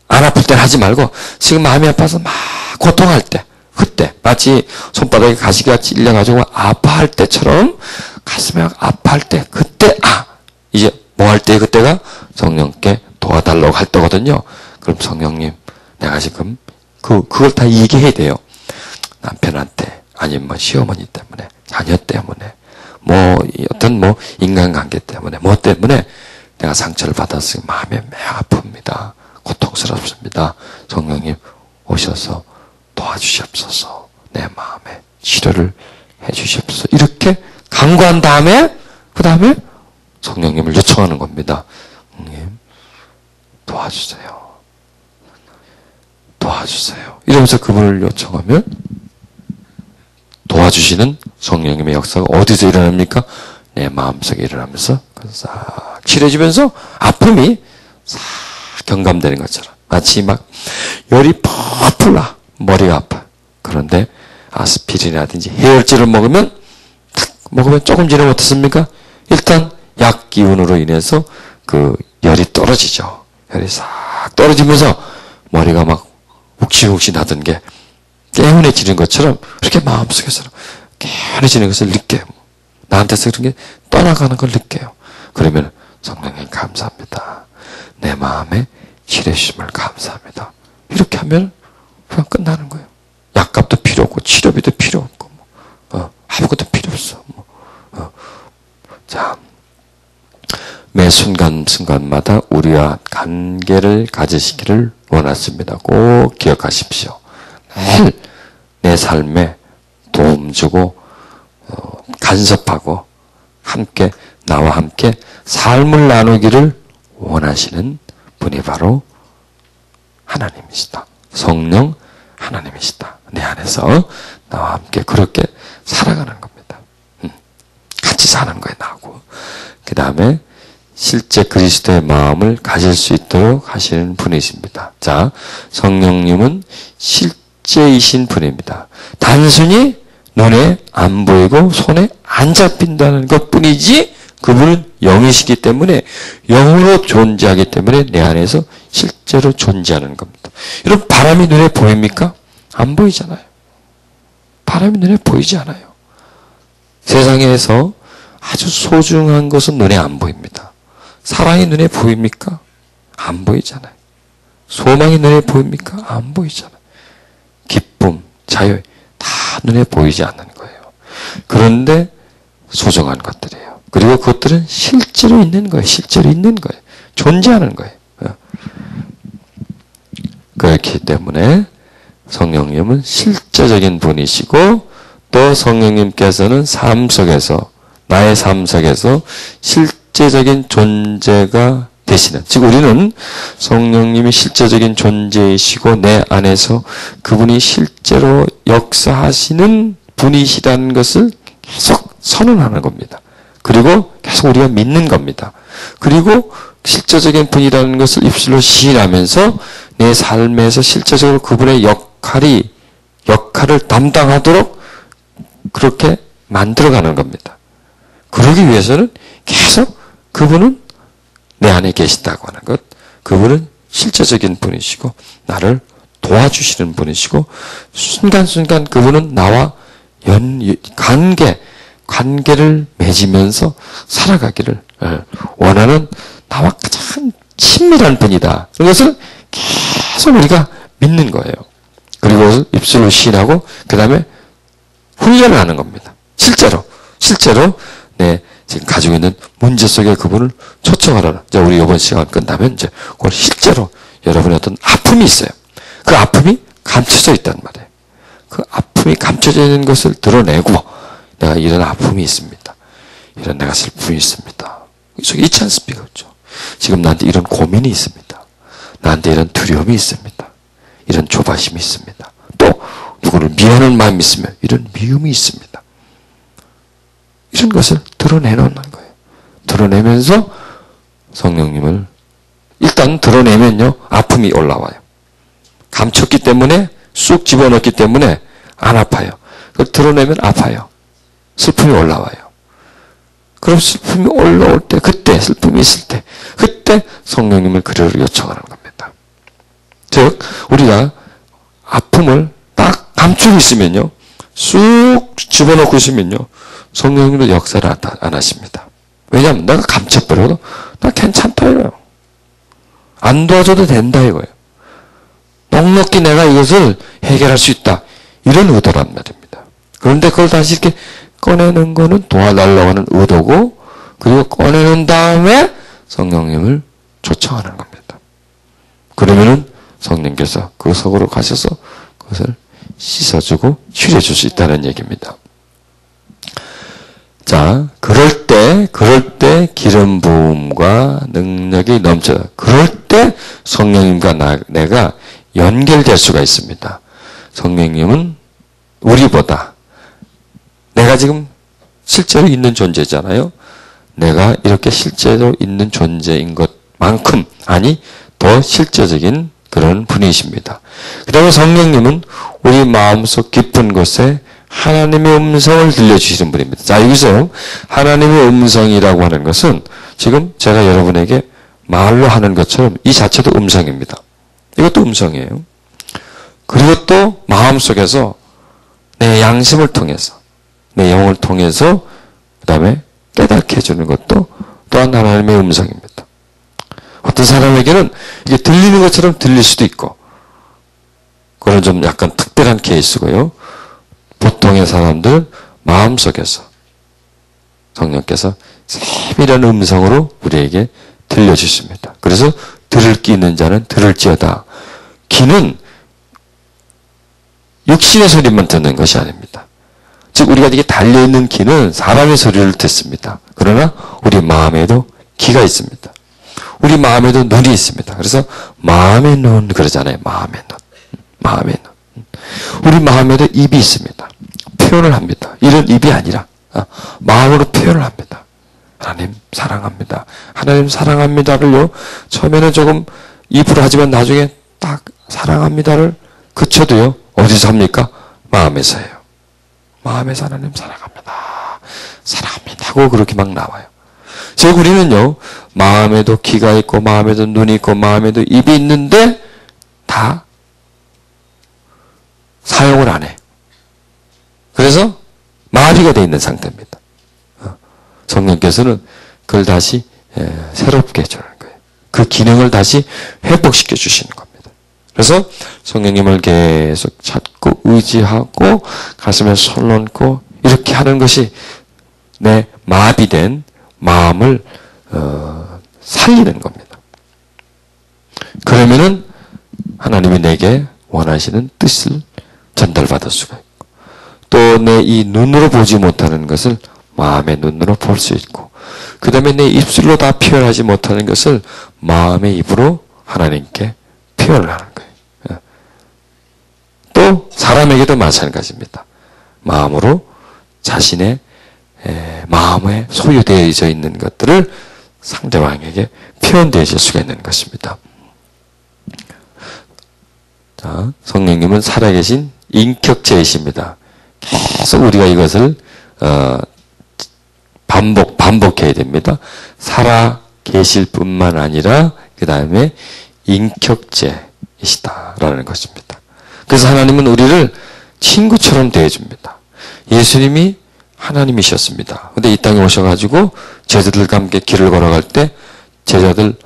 안 아플 때는 하지 말고 지금 마음이 아파서 막 고통할 때, 그때 마치 손바닥에 가시가 찔려가지고 아파할 때처럼 가슴이 아파할 때, 그때 이제 뭐 할 때, 그때가 성령께 도와달라고 할 때거든요. 그럼 성령님, 내가 지금 그걸 다 얘기해야 돼요. 남편한테, 아니면 뭐 시어머니 때문에, 자녀 때문에, 뭐 어떤 뭐 인간관계 때문에, 뭐 때문에 내가 상처를 받았으니 마음이 매우 아픕니다. 고통스럽습니다. 성령님 오셔서 도와주시옵소서. 내 마음에 치료를 해주시옵소서. 이렇게 간구한 다음에 그 다음에 성령님을 요청하는 겁니다. 성령님 도와주세요. 도와주세요. 이러면서 그분을 요청하면 도와주시는 성령님의 역사가 어디서 일어납니까? 내 마음속에 일어나면서 싹 칠해지면서 아픔이 싹 경감되는 것처럼 마치 막 열이 펄펄 나 머리가 아파. 그런데 아스피린이라든지 해열제를 먹으면 조금 지나면 어떻습니까? 일단 약 기운으로 인해서 그 열이 떨어지죠. 열이 싹 떨어지면서 머리가 막 욱신욱신 하던 게 개운해지는 것처럼 그렇게 마음속에서 개운해지는 것을 느껴요. 나한테서 그런 게 떠나가는 걸 느껴요. 그러면 성령님 감사합니다. 내 마음에 치료주심을 감사합니다. 이렇게 하면 그냥 끝나는 거예요. 약값도 필요 없고 치료비도 필요 없고 아무것도 필요 없어. 자, 매 순간순간마다 우리와 관계를 가지시기를 원하십니다. 꼭 기억하십시오. 매일 내 삶에 도움 주고 간섭하고 함께 나와 함께 삶을 나누기를 원하시는 분이 바로 하나님이시다. 성령 하나님이시다. 내 안에서 나와 함께 그렇게 살아가는 겁니다. 같이 사는 거예요, 나하고. 그 다음에 실제 그리스도의 마음을 가질 수 있도록 하시는 분이십니다. 자, 성령님은 실제이신 분입니다. 단순히 눈에 안 보이고 손에 안 잡힌다는 것뿐이지 그분은 영이시기 때문에 영으로 존재하기 때문에 내 안에서 실제로 존재하는 겁니다. 여러분, 바람이 눈에 보입니까? 안 보이잖아요. 바람이 눈에 보이지 않아요. 세상에서 아주 소중한 것은 눈에 안 보입니다. 사랑이 눈에 보입니까? 안 보이잖아요. 소망이 눈에 보입니까? 안 보이잖아요. 기쁨, 자유 다 눈에 보이지 않는 거예요. 그런데 소중한 것들이에요. 그리고 그것들은 실제로 있는 거예요. 실제로 있는 거예요. 존재하는 거예요. 그렇기 때문에 성령님은 실제적인 분이시고 또 성령님께서는 삶 속에서 나의 삶 속에서 실제적인 존재가 되시는, 즉 우리는 성령님이 실제적인 존재이시고 내 안에서 그분이 실제로 역사하시는 분이시라는 것을 계속 선언하는 겁니다. 그리고 계속 우리가 믿는 겁니다. 그리고 실제적인 분이라는 것을 입술로 시인하면서 내 삶에서 실제적으로 그분의 역할을 담당하도록 그렇게 만들어가는 겁니다. 그러기 위해서는 계속 그분은 내 안에 계시다고 하는 것, 그분은 실제적인 분이시고 나를 도와주시는 분이시고 순간순간 그분은 나와 관계를 맺으면서 살아가기를 원하는 나와 가장 친밀한 분이다. 그것을 계속 우리가 믿는 거예요. 그리고 입술로 시인하고 그 다음에 훈련을 하는 겁니다. 실제로 지금 가지고 있는 문제 속에 그분을 초청하라. 이제 우리 이번 시간 끝나면 이제 그걸 실제로 여러분의 어떤 아픔이 있어요. 그 아픔이 감춰져 있단 말이에요. 그 아픔이 감춰져 있는 것을 드러내고 내가 이런 아픔이 있습니다. 이런 내가 슬픔이 있습니다. 속에 있지 않습니까? 그렇죠? 지금 나한테 이런 고민이 있습니다. 나한테 이런 두려움이 있습니다. 이런 조바심이 있습니다. 또 누구를 미워하는 마음이 있으면 이런 미움이 있습니다. 이런 것을 드러내놓는 거예요. 드러내면서 성령님을 일단 드러내면요 아픔이 올라와요. 감췄기 때문에 쑥 집어넣기 때문에 안 아파요. 그걸 드러내면 아파요. 슬픔이 올라와요. 그럼 슬픔이 올라올 때, 그때 슬픔이 있을 때, 그때 성령님을 그리로 요청하는 겁니다. 즉 우리가 아픔을 딱 감추고 있으면요 쑥 집어넣고 있으면요 성령님도 역사를 안 하십니다. 왜냐하면 내가 감춰버려도 나 괜찮다 이거예요. 안 도와줘도 된다 이거예요. 넉넉히 내가 이것을 해결할 수 있다. 이런 의도란 말입니다. 그런데 그걸 다시 이렇게 꺼내는 거는 도와달라고 하는 의도고, 그리고 꺼내는 다음에 성령님을 초청하는 겁니다. 그러면은 성령께서 그 속으로 가셔서 그것을 씻어주고 치료해줄 수 있다는 얘기입니다. 자, 그럴 때 기름 부음과 능력이 넘쳐요. 그럴 때 성령님과 내가 연결될 수가 있습니다. 성령님은 우리보다 내가 지금 실제로 있는 존재잖아요. 내가 이렇게 실제로 있는 존재인 것만큼, 아니 더 실제적인 그런 분이십니다. 그 다음에 성령님은 우리 마음속 깊은 곳에 하나님의 음성을 들려주시는 분입니다. 자, 여기서 하나님의 음성이라고 하는 것은 지금 제가 여러분에게 말로 하는 것처럼 이 자체도 음성입니다. 이것도 음성이에요. 그리고 또 마음속에서 내 양심을 통해서, 내 영을 통해서 그 다음에 깨닫게 해주는 것도 또한 하나님의 음성입니다. 어떤 사람에게는 이게 들리는 것처럼 들릴 수도 있고, 그건 좀 약간 특별한 케이스고요. 보통의 사람들 마음속에서 성령께서 세밀한 음성으로 우리에게 들려주십니다. 그래서 들을 귀 있는 자는 들을지어다. 귀는 육신의 소리만 듣는 것이 아닙니다. 즉 우리가 이게 달려있는 귀는 사람의 소리를 듣습니다. 그러나 우리 마음에도 귀가 있습니다. 우리 마음에도 눈이 있습니다. 그래서 마음의 눈 그러잖아요. 마음의 눈. 마음의 눈. 우리 마음에도 입이 있습니다. 표현을 합니다. 이런 입이 아니라 마음으로 표현을 합니다. 하나님 사랑합니다. 하나님 사랑합니다를요. 처음에는 조금 입으로 하지만 나중에 딱 사랑합니다를 그쳐도요. 어디서 합니까? 마음에서예요. 마음에서 하나님 사랑합니다. 사랑합니다 하고 그렇게 막 나와요. 즉 우리는요. 마음에도 귀가 있고 마음에도 눈이 있고 마음에도 입이 있는데 다 사용을 안 해요. 그래서 마비가 되어 있는 상태입니다. 성령께서는 그걸 다시 새롭게 해주는 거예요. 그 기능을 다시 회복시켜 주시는 겁니다. 그래서 성령님을 계속 찾고 의지하고 가슴에 손 얹고 이렇게 하는 것이 내 마비된 마음을 살리는 겁니다. 그러면은 하나님이 내게 원하시는 뜻을 전달받을 수가 있고 또 내 이 눈으로 보지 못하는 것을 마음의 눈으로 볼 수 있고 그 다음에 내 입술로 다 표현하지 못하는 것을 마음의 입으로 하나님께 표현을 하는 거예요. 또 사람에게도 마찬가지입니다. 마음으로 자신의 마음에 소유되어져 있는 것들을 상대방에게 표현되어질 수가 있는 것입니다. 자, 성령님은 살아계신 인격체이십니다. 계속 우리가 이것을 반복해야 됩니다. 살아 계실 뿐만 아니라 그 다음에 인격체이시다라는 것입니다. 그래서 하나님은 우리를 친구처럼 대해줍니다. 예수님이 하나님이셨습니다. 근데 이 땅에 오셔가지고 제자들과 함께 길을 걸어갈 때 제자들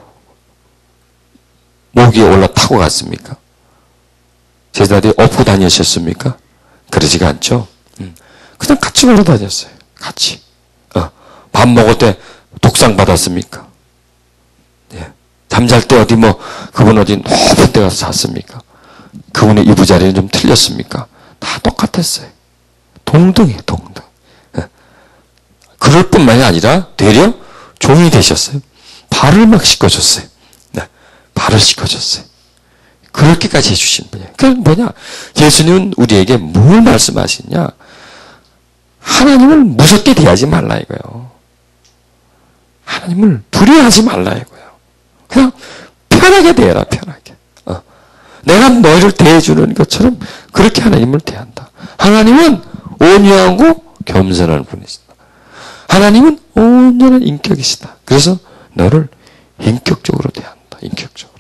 목 위에 올라타고 갔습니까? 제자들이 업고 다니셨습니까? 그러지가 않죠. 그냥 같이 걸어 다녔어요. 같이. 밥 먹을 때 독상 받았습니까? 예. 잠잘 때 어디 그분 어디 높은 데 가서 잤습니까? 그분의 이부자리는 좀 틀렸습니까? 다 똑같았어요. 동등해요, 동등. 예. 그럴 뿐만이 아니라 되려 종이 되셨어요. 발을 막 씻어줬어요. 네. 발을 씻어줬어요. 그렇게까지 해주신 분이에요. 그건 뭐냐? 예수님은 우리에게 뭘 말씀하시냐? 하나님을 무섭게 대하지 말라 이거예요. 하나님을 두려워하지 말라 이거예요. 그냥 편하게 대해라, 편하게. 내가 너희를 대해주는 것처럼 그렇게 하나님을 대한다. 하나님은 온유하고 겸손한 분이시다. 하나님은 온전한 인격이시다. 그래서 너를 인격적으로 대한다. 인격적으로.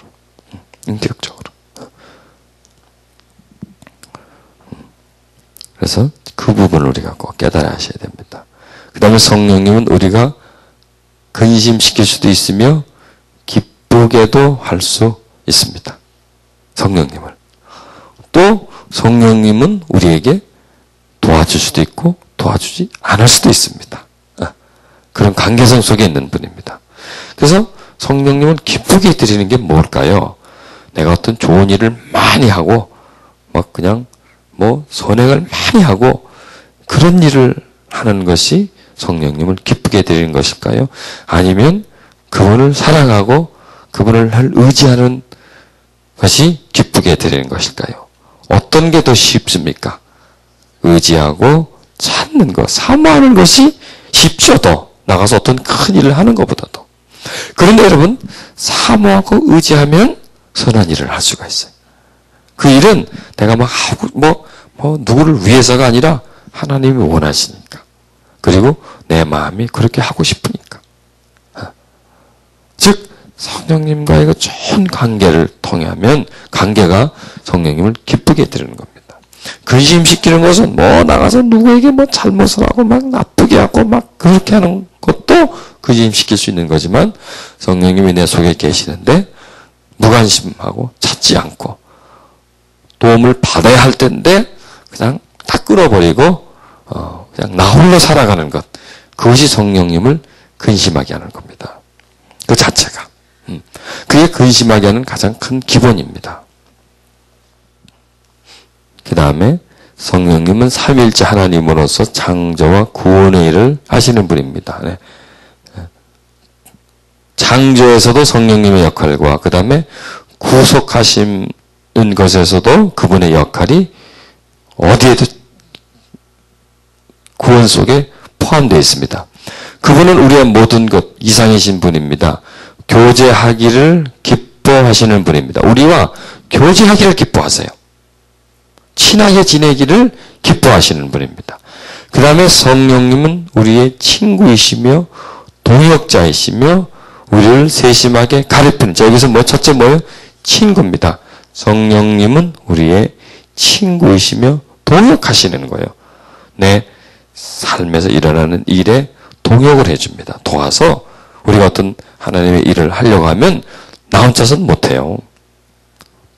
인격적으로. 그래서 그 부분을 우리가 꼭 깨달아 하셔야 됩니다. 그 다음에 성령님은 우리가 근심시킬 수도 있으며 기쁘게도 할 수 있습니다. 성령님을. 또 성령님은 우리에게 도와줄 수도 있고 도와주지 않을 수도 있습니다. 그런 관계성 속에 있는 분입니다. 그래서 성령님은 기쁘게 드리는 게 뭘까요? 내가 어떤 좋은 일을 많이 하고 막 그냥 선행을 많이 하고 그런 일을 하는 것이 성령님을 기쁘게 드리는 것일까요? 아니면 그분을 사랑하고 그분을 의지하는 것이 기쁘게 드리는 것일까요? 어떤 게 더 쉽습니까? 의지하고 찾는 것, 사모하는 것이 쉽죠. 더 나가서 어떤 큰 일을 하는 것보다도. 그런데 여러분, 사모하고 의지하면 선한 일을 할 수가 있어요. 그 일은 내가 막 하고 누구를 위해서가 아니라 하나님이 원하시니까. 그리고 내 마음이 그렇게 하고 싶으니까. 즉 성령님과의 그 좋은 관계를 통하면 관계가 성령님을 기쁘게 드리는 겁니다. 근심시키는 것은 나가서 누구에게 잘못을 하고 막 나쁘게 하고 막 그렇게 하는 것도 근심시킬 수 있는 거지만 성령님이 내 속에 계시는데 무관심하고 찾지 않고 도움을 받아야 할 텐데 그냥 다 끌어버리고 그냥 나 홀로 살아가는 것, 그것이 성령님을 근심하게 하는 겁니다. 그 자체가. 그게 근심하게 하는 가장 큰 기본입니다. 그 다음에 성령님은 삼위일체 하나님으로서 창조와 구원의 일을 하시는 분입니다. 네. 창조에서도 성령님의 역할과 그 다음에 구속하시는 것에서도 그분의 역할이 어디에도 구원 속에 포함되어 있습니다. 그분은 우리의 모든 것 이상이신 분입니다. 교제하기를 기뻐하시는 분입니다. 우리와 교제하기를 기뻐하세요. 친하게 지내기를 기뻐하시는 분입니다. 그 다음에 성령님은 우리의 친구이시며 동역자이시며 우리를 세심하게 가르치는, 여기서 첫째 뭐예요? 친구입니다. 성령님은 우리의 친구이시며 동역하시는 거예요. 내 삶에서 일어나는 일에 동역을 해줍니다. 도와서 우리가 어떤 하나님의 일을 하려고 하면 나 혼자서는 못해요.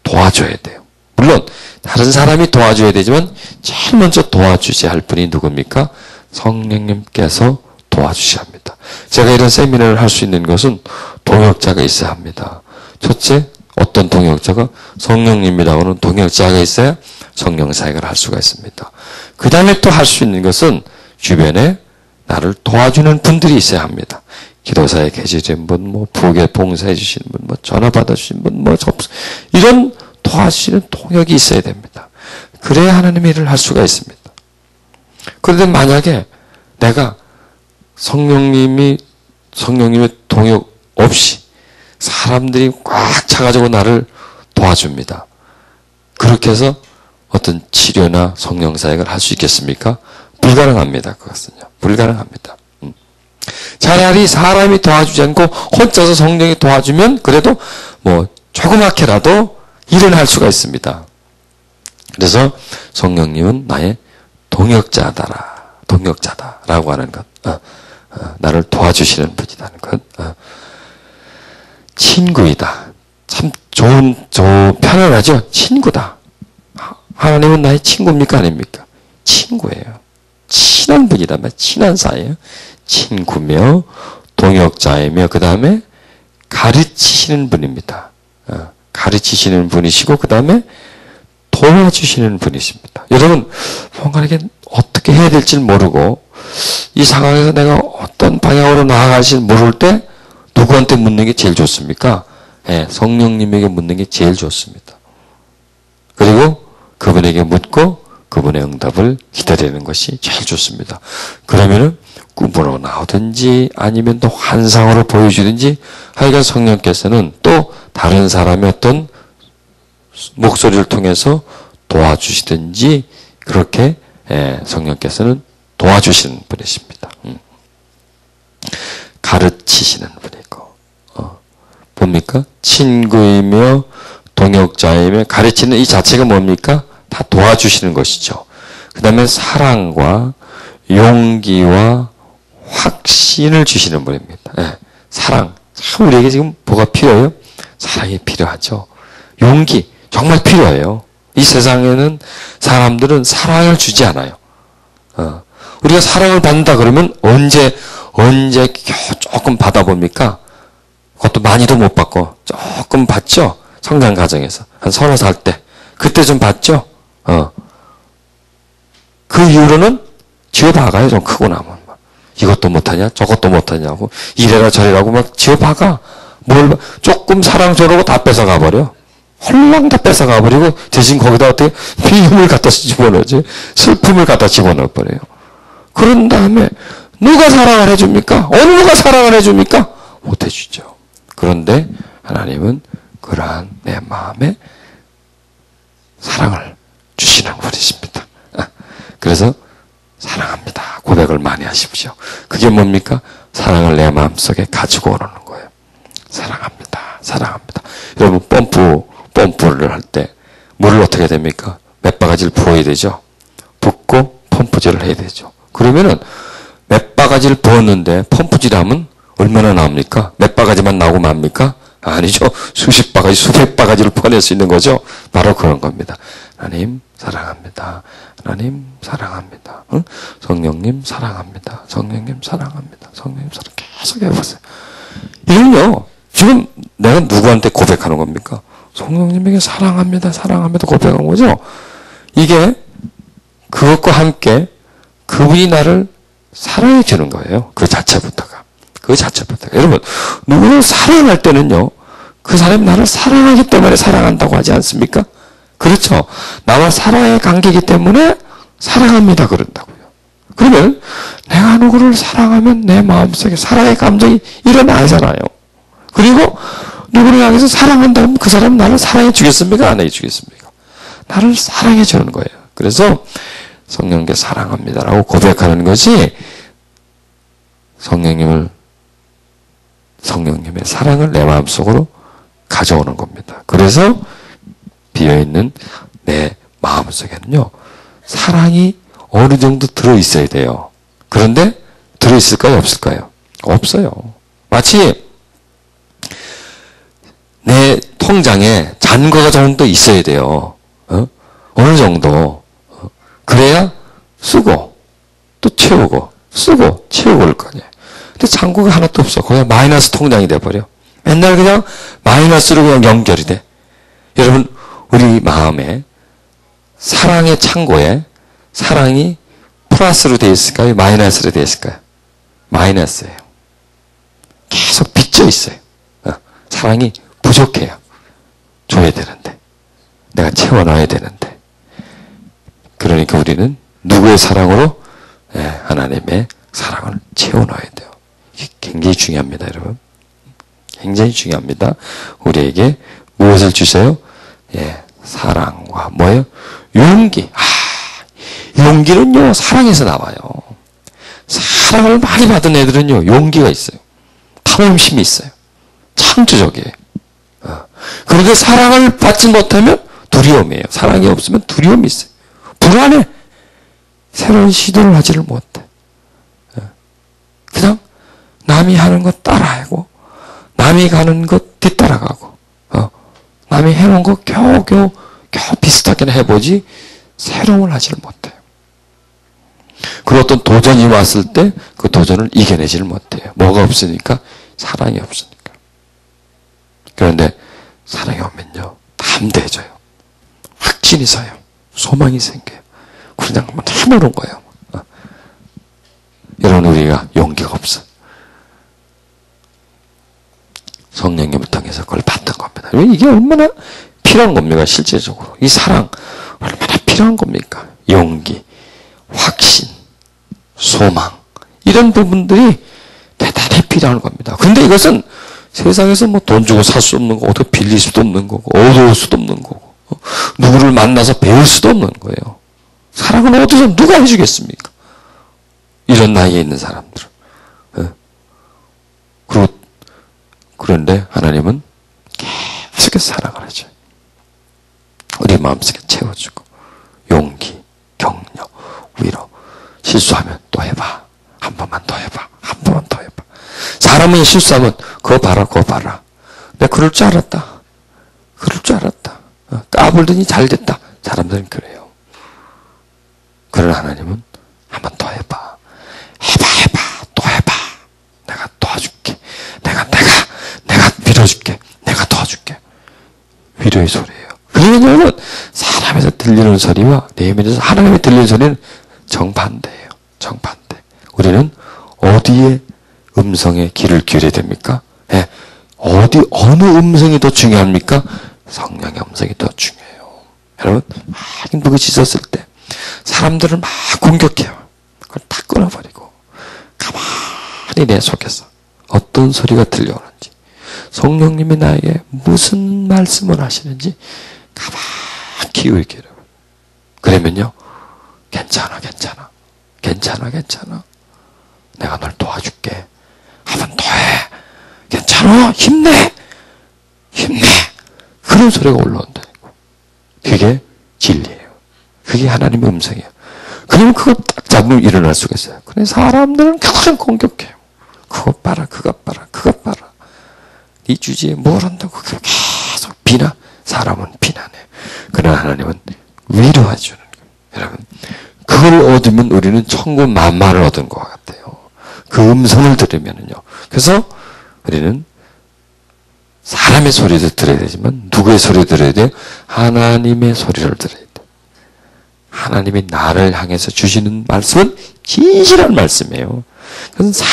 도와줘야 돼요. 물론 다른 사람이 도와줘야 되지만 제일 먼저 도와주셔야 할 분이 누굽니까? 성령님께서 도와주셔야 합니다. 제가 이런 세미나를 할 수 있는 것은 동역자가 있어야 합니다. 첫째, 어떤 동역자가? 성령님이라고 하는 동역자가 있어야 성령 사역을 할 수가 있습니다. 그 다음에 또 할 수 있는 것은 주변에 나를 도와주는 분들이 있어야 합니다. 기도사에 계시는 분, 부엌에 봉사해 주시는 분, 전화 받아주시는 분, 이런 도와주시는 동역이 있어야 됩니다. 그래야 하나님의 일을 할 수가 있습니다. 그런데 만약에 내가 성령님의 동역 없이 사람들이 꽉 차가지고 나를 도와줍니다. 그렇게 해서 어떤 치료나 성령 사역을 할 수 있겠습니까? 불가능합니다. 그것은요. 불가능합니다. 차라리 사람이 도와주지 않고 혼자서 성령이 도와주면 그래도 조그맣게라도 일은 할 수가 있습니다. 그래서 성령님은 나의 동역자다라고 하는 것. 나를 도와주시는 분이라는 것. 친구이다. 참 편안하죠? 친구다. 하나님은 나의 친구입니까? 아닙니까? 친구예요. 친한 분이다. 친한 사이예요. 친구며 동역자이며 그 다음에 가르치시는 분입니다. 가르치시는 분이시고 그 다음에 도와주시는 분이십니다. 여러분 뭔가 이렇게 어떻게 해야 될지 모르고 이 상황에서 내가 어떤 방향으로 나아갈지 모를 때 누구한테 묻는 게 제일 좋습니까? 성령님에게 묻는 게 제일 좋습니다. 그리고 그분에게 묻고 그분의 응답을 기다리는 것이 제일 좋습니다. 그러면은 꿈으로 나오든지 아니면 또 환상으로 보여주든지 하여간 성령께서는 또 다른 사람의 어떤 목소리를 통해서 도와주시든지 그렇게 성령께서는 도와주시는 분이십니다. 가르치시는 분이고 뭡니까? 친구이며 동역자이며 가르치는 이 자체가 뭡니까? 다 도와주시는 것이죠. 그 다음에 사랑과 용기와 확신을 주시는 분입니다. 사랑. 참 우리에게 지금 뭐가 필요해요? 사랑이 필요하죠. 용기. 정말 필요해요. 이 세상에는 사람들은 사랑을 주지 않아요. 우리가 사랑을 받는다 그러면 언제 조금 받아봅니까? 그것도 많이도 못 받고 조금 받죠? 성장 과정에서. 한 30살 때. 그때 좀 받죠? 그 이후로는 지어박아요. 좀 크고 나면. 이것도 못하냐? 저것도 못하냐고. 이래라 저래라고 막 지어박아. 조금 사랑 줘라고 다 뺏어가버려. 홀랑 다 뺏어가버리고 대신 거기다 어떻게 미움을 갖다 집어넣지? 슬픔을 갖다 집어넣어버려요. 그런 다음에 누가 사랑을 해줍니까? 어느 누가 사랑을 해줍니까? 못 해주죠. 그런데 하나님은 그러한 내 마음에 사랑을 주시는 분이십니다. 그래서 사랑합니다. 고백을 많이 하십시오. 그게 뭡니까? 사랑을 내 마음속에 가지고 오는 거예요. 사랑합니다. 사랑합니다. 여러분 펌프를 할 때 물을 어떻게 됩니까? 몇 바가지를 부어야 되죠. 붓고 펌프질을 해야 되죠. 그러면은 몇 바가지를 부었는데 펌프질 하면 얼마나 나옵니까? 몇 바가지만 나오고 맙니까? 아니죠. 수십 바가지, 수백 바가지를 퍼낼 수 있는 거죠. 바로 그런 겁니다. 하나님 사랑합니다. 하나님 사랑합니다. 응? 성령님 사랑합니다. 성령님 사랑합니다. 성령님 사랑 계속 해보세요. 이런요. 지금 내가 누구한테 고백하는 겁니까? 성령님에게 사랑합니다. 사랑합니다. 고백한 거죠. 이게 그것과 함께 그분이 나를 사랑해 주는 거예요. 그 자체부터가. 여러분, 누구를 사랑할 때는요, 그 사람이 나를 사랑하기 때문에 사랑한다고 하지 않습니까? 그렇죠. 나와 사랑의 관계이기 때문에 사랑합니다. 그런다고요. 그러면 내가 누구를 사랑하면 내 마음속에 사랑의 감정이 일어나잖아요. 그리고 누구를 향해서 사랑한다 하면 그 사람은 나를 사랑해 주겠습니까? 안 해 주겠습니까? 나를 사랑해 주는 거예요. 그래서 성령께 사랑합니다라고 고백하는 것이 성령님의 사랑을 내 마음속으로 가져오는 겁니다. 그래서 비어있는 내 마음속에는요, 사랑이 어느 정도 들어있어야 돼요. 그런데 들어있을까요? 없을까요? 없어요. 마치 내 통장에 잔고가 정도 있어야 돼요. 어느 정도. 그래야 쓰고 또 채우고 쓰고 채우고 그럴 거 아니에요. 근데 잔고가 하나도 없어. 거기가 마이너스 통장이 돼버려. 맨날 그냥 마이너스로 그냥 연결이 돼. 여러분, 우리 마음에 사랑의 창고에 사랑이 플러스로 되어 있을까요? 마이너스로 되어 있을까요? 마이너스예요. 계속 빚져 있어요. 사랑이 부족해요. 줘야 되는데. 내가 채워놔야 되는데. 그러니까 우리는 누구의 사랑으로? 하나님의 사랑을 채워놔야 돼요. 이게 굉장히 중요합니다, 여러분. 굉장히 중요합니다. 우리에게 무엇을 주세요? 사랑과 뭐예요? 용기. 용기는요, 사랑에서 나와요. 사랑을 많이 받은 애들은요, 용기가 있어요. 탐험심이 있어요. 창조적이에요. 그런데 사랑을 받지 못하면 두려움이에요. 사랑이 없으면 두려움이 있어요. 불안해. 새로운 시도를 하지를 못해. 그냥 남이 하는 것 따라하고 남이 가는 것 뒤따라가고 남이 해놓은 거 겨우 비슷하게는 해보지 새로움을 하지를 못해요. 그리고 어떤 도전이 왔을 때 그 도전을 이겨내지를 못해요. 뭐가 없으니까? 사랑이 없으니까. 그런데 사랑이 오면요, 담대해져요. 확신이 서요. 소망이 생겨요. 그냥 한번 해보는 거예요. 여러분, 우리가 용기가 없어. 성령님을 통해서 그걸 받는 겁니다. 이게 얼마나 필요한 겁니까? 실제적으로. 이 사랑 얼마나 필요한 겁니까? 용기, 확신, 소망 이런 부분들이 대단히 필요한 겁니다. 근데 이것은 세상에서 뭐 돈 주고 살 수 없는 거고, 어떻게 빌릴 수도 없는 거고, 얻어올 수도 없는 거고, 누구를 만나서 배울 수도 없는 거예요. 사랑은 어디서 누가 해주겠습니까? 이런 나이에 있는 사람들은. 그런데 하나님은 계속해서 사랑을 하죠. 우리 마음속에 채워주고, 용기, 격려, 위로. 실수하면 또 해봐. 한 번만 더 해봐. 한 번만 더 해봐. 사람은 실수하면 그거 봐라, 그거 봐라. 내가 그럴 줄 알았다. 그럴 줄 알았다. 까불더니 잘 됐다. 사람들은 그래요. 그러나 하나님은 한 번 더 해봐. 해봐. 또 해봐. 내가 도와줄게. 내가 밀어줄게. 내가 도와줄게. 위로의 소리예요. 그러면 여러분, 사람에서 들리는 소리와 내면에서 하나님의 들리는 소리는 정반대예요. 정반대. 우리는 어디에 음성에 귀를 기울여야 됩니까? 네. 어느 음성이 더 중요합니까? 성령의 음성이 더 중요해요. 여러분, 막 힘들고 짖었을 때, 사람들을 막 공격해요. 그걸 다 끊어버리고, 가만히 내 속에서 어떤 소리가 들려오는지, 성령님이 나에게 무슨 말씀을 하시는지, 가만히 기울이기를. 그러면요, 괜찮아. 내가 널 도와줄게. 한 번 더 해. 괜찮아. 힘내. 그런 소리가 올라온다니까. 그게 진리예요. 그게 하나님의 음성이에요. 그러면 그거 딱 잡으면 일어날 수가 있어요. 근데 사람들은 계속 공격해요. 그것 봐라. 네 주제에 뭘 한다고 계속 비난. 사람은 비난해. 그러나 하나님은 위로해 주는 거예요. 여러분, 그걸 얻으면 우리는 천국 만마를 얻은 것 같아요. 그 음성을 들으면요. 그래서 우리는 사람의 소리도 들어야 되지만 누구의 소리를 들어야 돼요? 하나님의 소리를 들어야 돼요. 하나님이 나를 향해서 주시는 말씀은 진실한 말씀이에요. 그래서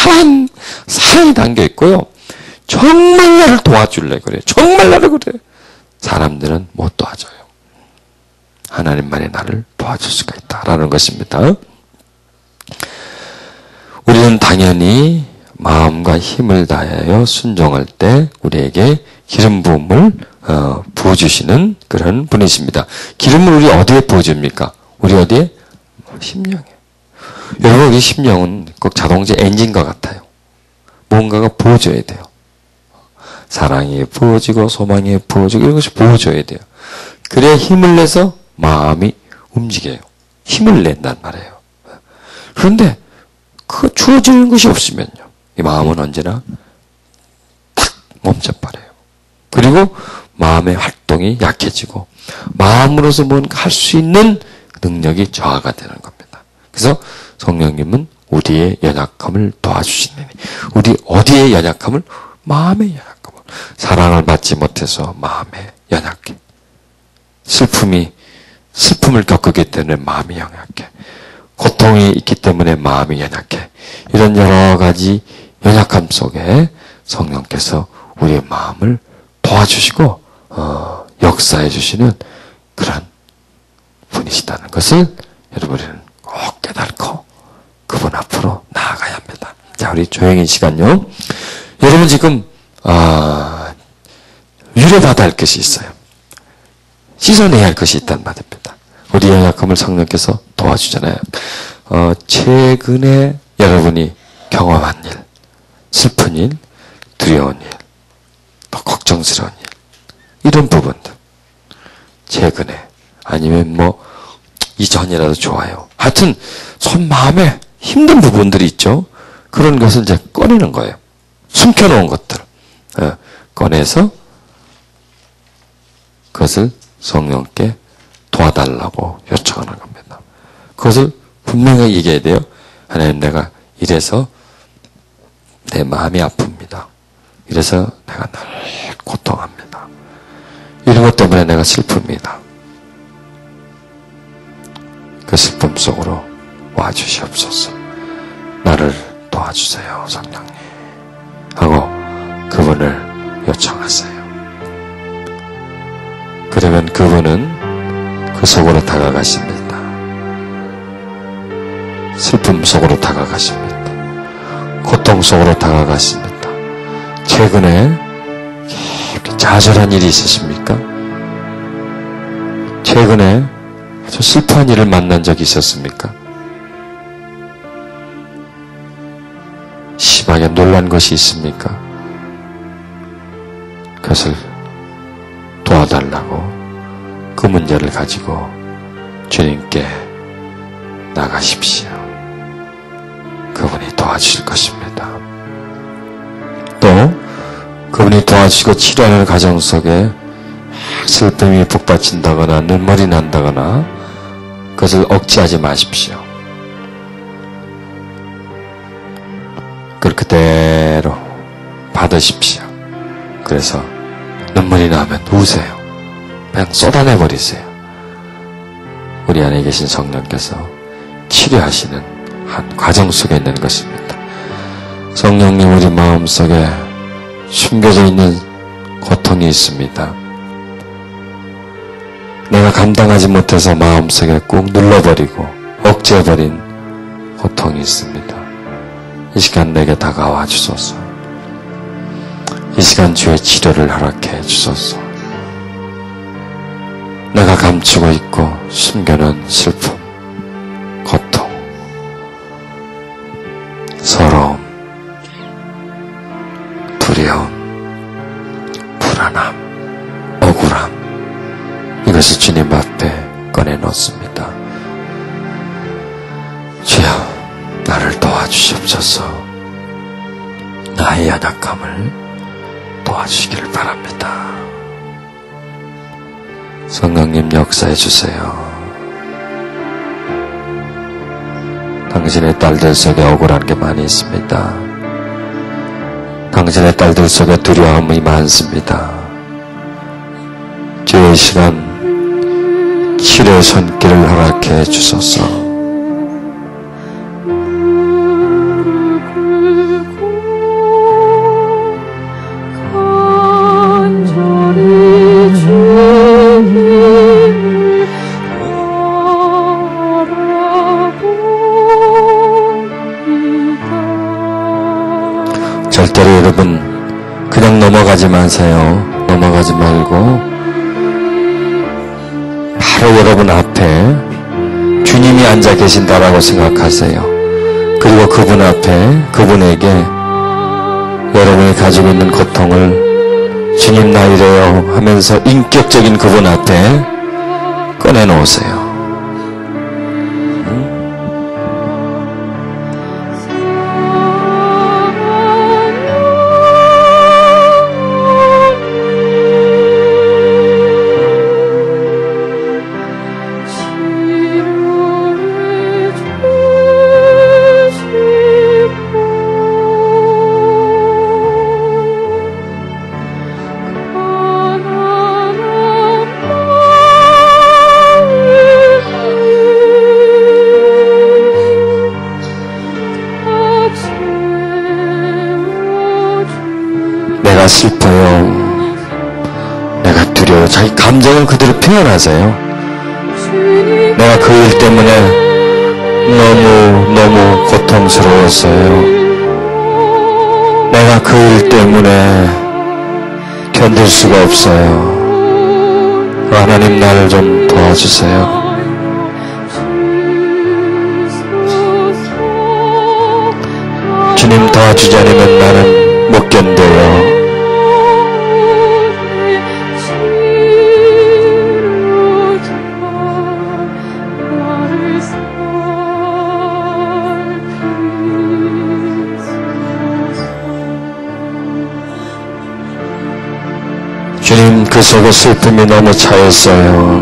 사랑이 담겨 있고요. 정말 나를 도와줄래 그래요. 정말 나를 그래요. 사람들은 못 도와줘요. 하나님만이 나를 도와줄 수가 있다라는 것입니다. 우리는 당연히 마음과 힘을 다하여 순종할 때 우리에게 기름 부음을 부어주시는 그런 분이십니다. 기름을 우리 어디에 부어줍니까? 우리 어디에? 심령에. 여러분, 우리 심령은 꼭 자동차 엔진과 같아요. 뭔가가 부어줘야 돼요. 사랑이 부어지고 소망이 부어지고 이런 것이 부어줘야 돼요. 그래야 힘을 내서 마음이 움직여요. 힘을 낸단 말이에요. 그런데 그 주어지는 것이 없으면요. 이 마음은 언제나 탁 멈춰버려요. 그리고 마음의 활동이 약해지고 마음으로서 뭔가 할 수 있는 능력이 저하가 되는 겁니다. 그래서 성령님은 우리의 연약함을 도와주시느니 우리 어디에 연약함을? 마음의 연약함을. 사랑을 받지 못해서 마음에 연약해. 슬픔을 겪기 때문에 마음이 연약해. 고통이 있기 때문에 마음이 연약해. 이런 여러 가지 연약함 속에 성령께서 우리의 마음을 도와주시고 역사해 주시는 그런 분이시다는 것을 여러분은 꼭 깨닫고 그분 앞으로 나아가야 합니다. 자, 우리 조용히 시간요. 여러분 지금 위로받아야 할 것이 있어요. 씻어내야 할 것이 있단 말입니다. 우리 연약함을 성령께서 도와주잖아요. 최근에 여러분이 경험한 일, 슬픈 일, 두려운 일, 또 걱정스러운 일, 이런 부분들. 최근에, 아니면 뭐, 이전이라도 좋아요. 하여튼, 손 마음에 힘든 부분들이 있죠. 그런 것을 이제 꺼내는 거예요. 숨겨놓은 것들. 꺼내서, 그것을 성령께 도와달라고 요청하는 겁니다. 그것을 분명히 얘기해야 돼요. 하나님, 내가 이래서 내 마음이 아픕니다. 이래서 내가 늘 고통합니다. 이런 것 때문에 내가 슬픕니다. 그 슬픔 속으로 와주시옵소서. 나를 도와주세요, 성령님. 하고 그분을 요청하세요. 그러면 그분은 그 속으로 다가가십니다. 슬픔 속으로 다가가십니다. 고통 속으로 다가가십니다. 최근에 좌절한 일이 있으십니까? 최근에 아주 슬퍼한 일을 만난 적이 있었습니까? 심하게 놀란 것이 있습니까? 그것을 도와달라고 그 문제를 가지고 주님께 나가십시오. 그분이 도와주실 것입니다. 또 그분이 도와주시고 치료하는 과정 속에 슬픔이 북받친다거나 눈물이 난다거나 그것을 억제하지 마십시오. 그걸 그대로 받으십시오. 그래서 눈물이 나면 우세요. 그냥 쏟아내버리세요. 우리 안에 계신 성령께서 치료하시는 한 과정 속에 있는 것입니다. 성령님 우리 마음속에 숨겨져 있는 고통이 있습니다. 내가 감당하지 못해서 마음속에 꾹 눌러버리고 억제해버린 고통이 있습니다. 이 시간 내게 다가와 주소서. 이 시간 주의 치료를 허락해 주소서. 내가 감추고 있고 숨겨놓은 슬픔, 고통, 서러움, 두려움, 불안함, 억울함, 이것을 주님 앞에 꺼내놓습니다. 주여, 나를 도와주시옵소서. 나의 연약함을 도와주시기를 바랍니다. 성령님 역사해 주세요. 당신의 딸들 속에 억울한 게 많이 있습니다. 당신의 딸들 속에 두려움이 많습니다. 주의 시간 치료의 손길을 허락해 주소서. 절대로 여러분 그냥 넘어가지 마세요. 넘어가지 말고 바로 여러분 앞에 주님이 앉아 계신다라고 생각하세요. 그리고 그분 앞에 그분에게 여러분이 가지고 있는 고통을 주님 나 이래요 하면서 인격적인 그분 앞에 꺼내놓으세요. 내가 슬퍼요. 내가 두려워요. 자기 감정을 그대로 표현하세요. 내가 그 일 때문에 너무 고통스러웠어요. 내가 그 일 때문에 견딜 수가 없어요. 하나님 나를 좀 도와주세요. 주님 도와주지 않으면 나는 못 견뎌요. 주님 그 속에 슬픔이 너무 차였어요.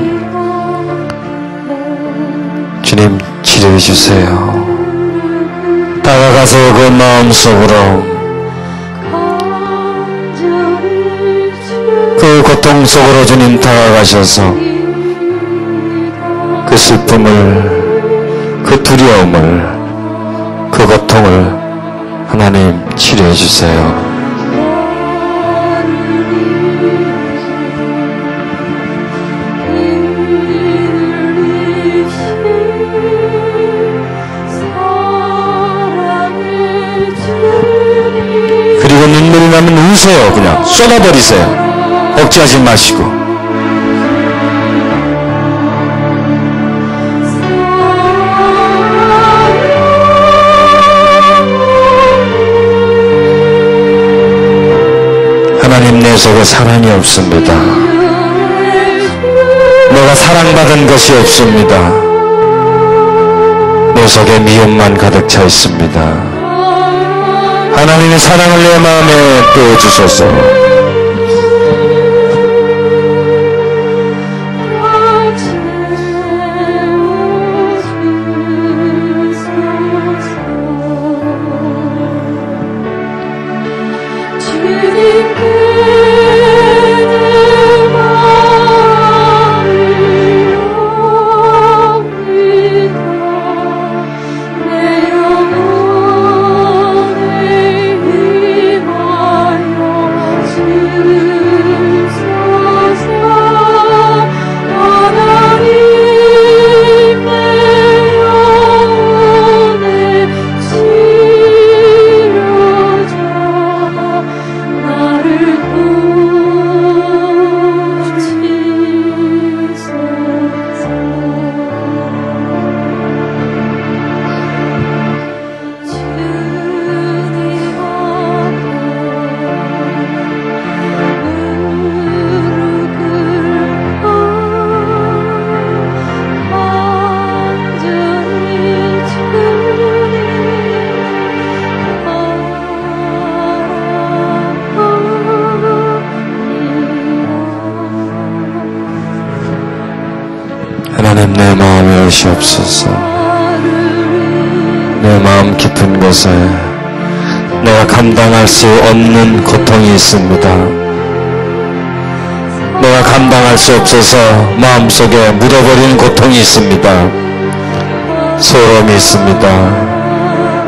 주님 치료해 주세요. 다가가서 그 마음속으로 그 고통 속으로 주님 다가가셔서 그 슬픔을 그 두려움을 그 고통을 하나님 치료해 주세요. 원하면 우세요. 그냥 쏟아버리세요. 억지하지 마시고. 하나님 내 속에 사랑이 없습니다. 내가 사랑받은 것이 없습니다. 내 속에 미움만 가득 차 있습니다. 하나님의 사랑을 내 마음에 부어주소서. 하나님 내 마음에 오시옵소서. 내 마음 깊은 곳에 내가 감당할 수 없는 고통이 있습니다. 내가 감당할 수 없어서 마음속에 묻어버리는 고통이 있습니다. 서러움이 있습니다.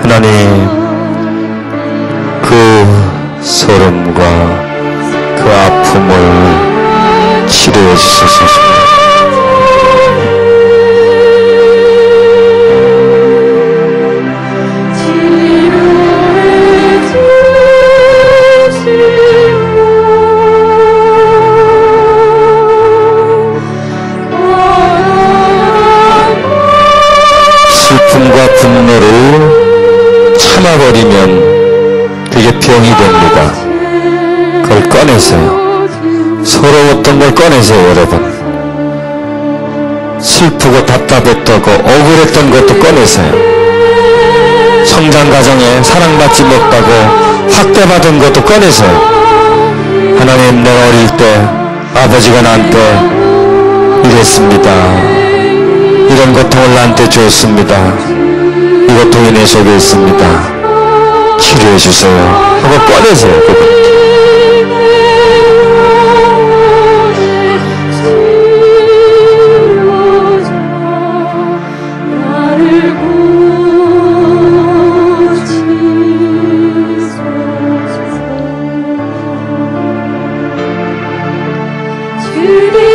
하나님, 그 서름과 그 아픔을 치료해 주소서. 슬픔과 분노를 참아버리면 그게 병이 됩니다. 그걸 꺼내세요. 서러웠던 걸 꺼내세요, 여러분. 슬프고 답답했다고 억울했던 것도 꺼내세요. 성장 과정에 사랑받지 못하고 학대받은 것도 꺼내세요. 하나님, 내가 어릴 때 아버지가 나한테 이랬습니다. 이런 고통을 나한테 주었습니다. 이 고통이 내 속에 있습니다. 치료해 주세요 하고 꺼내세요. 그분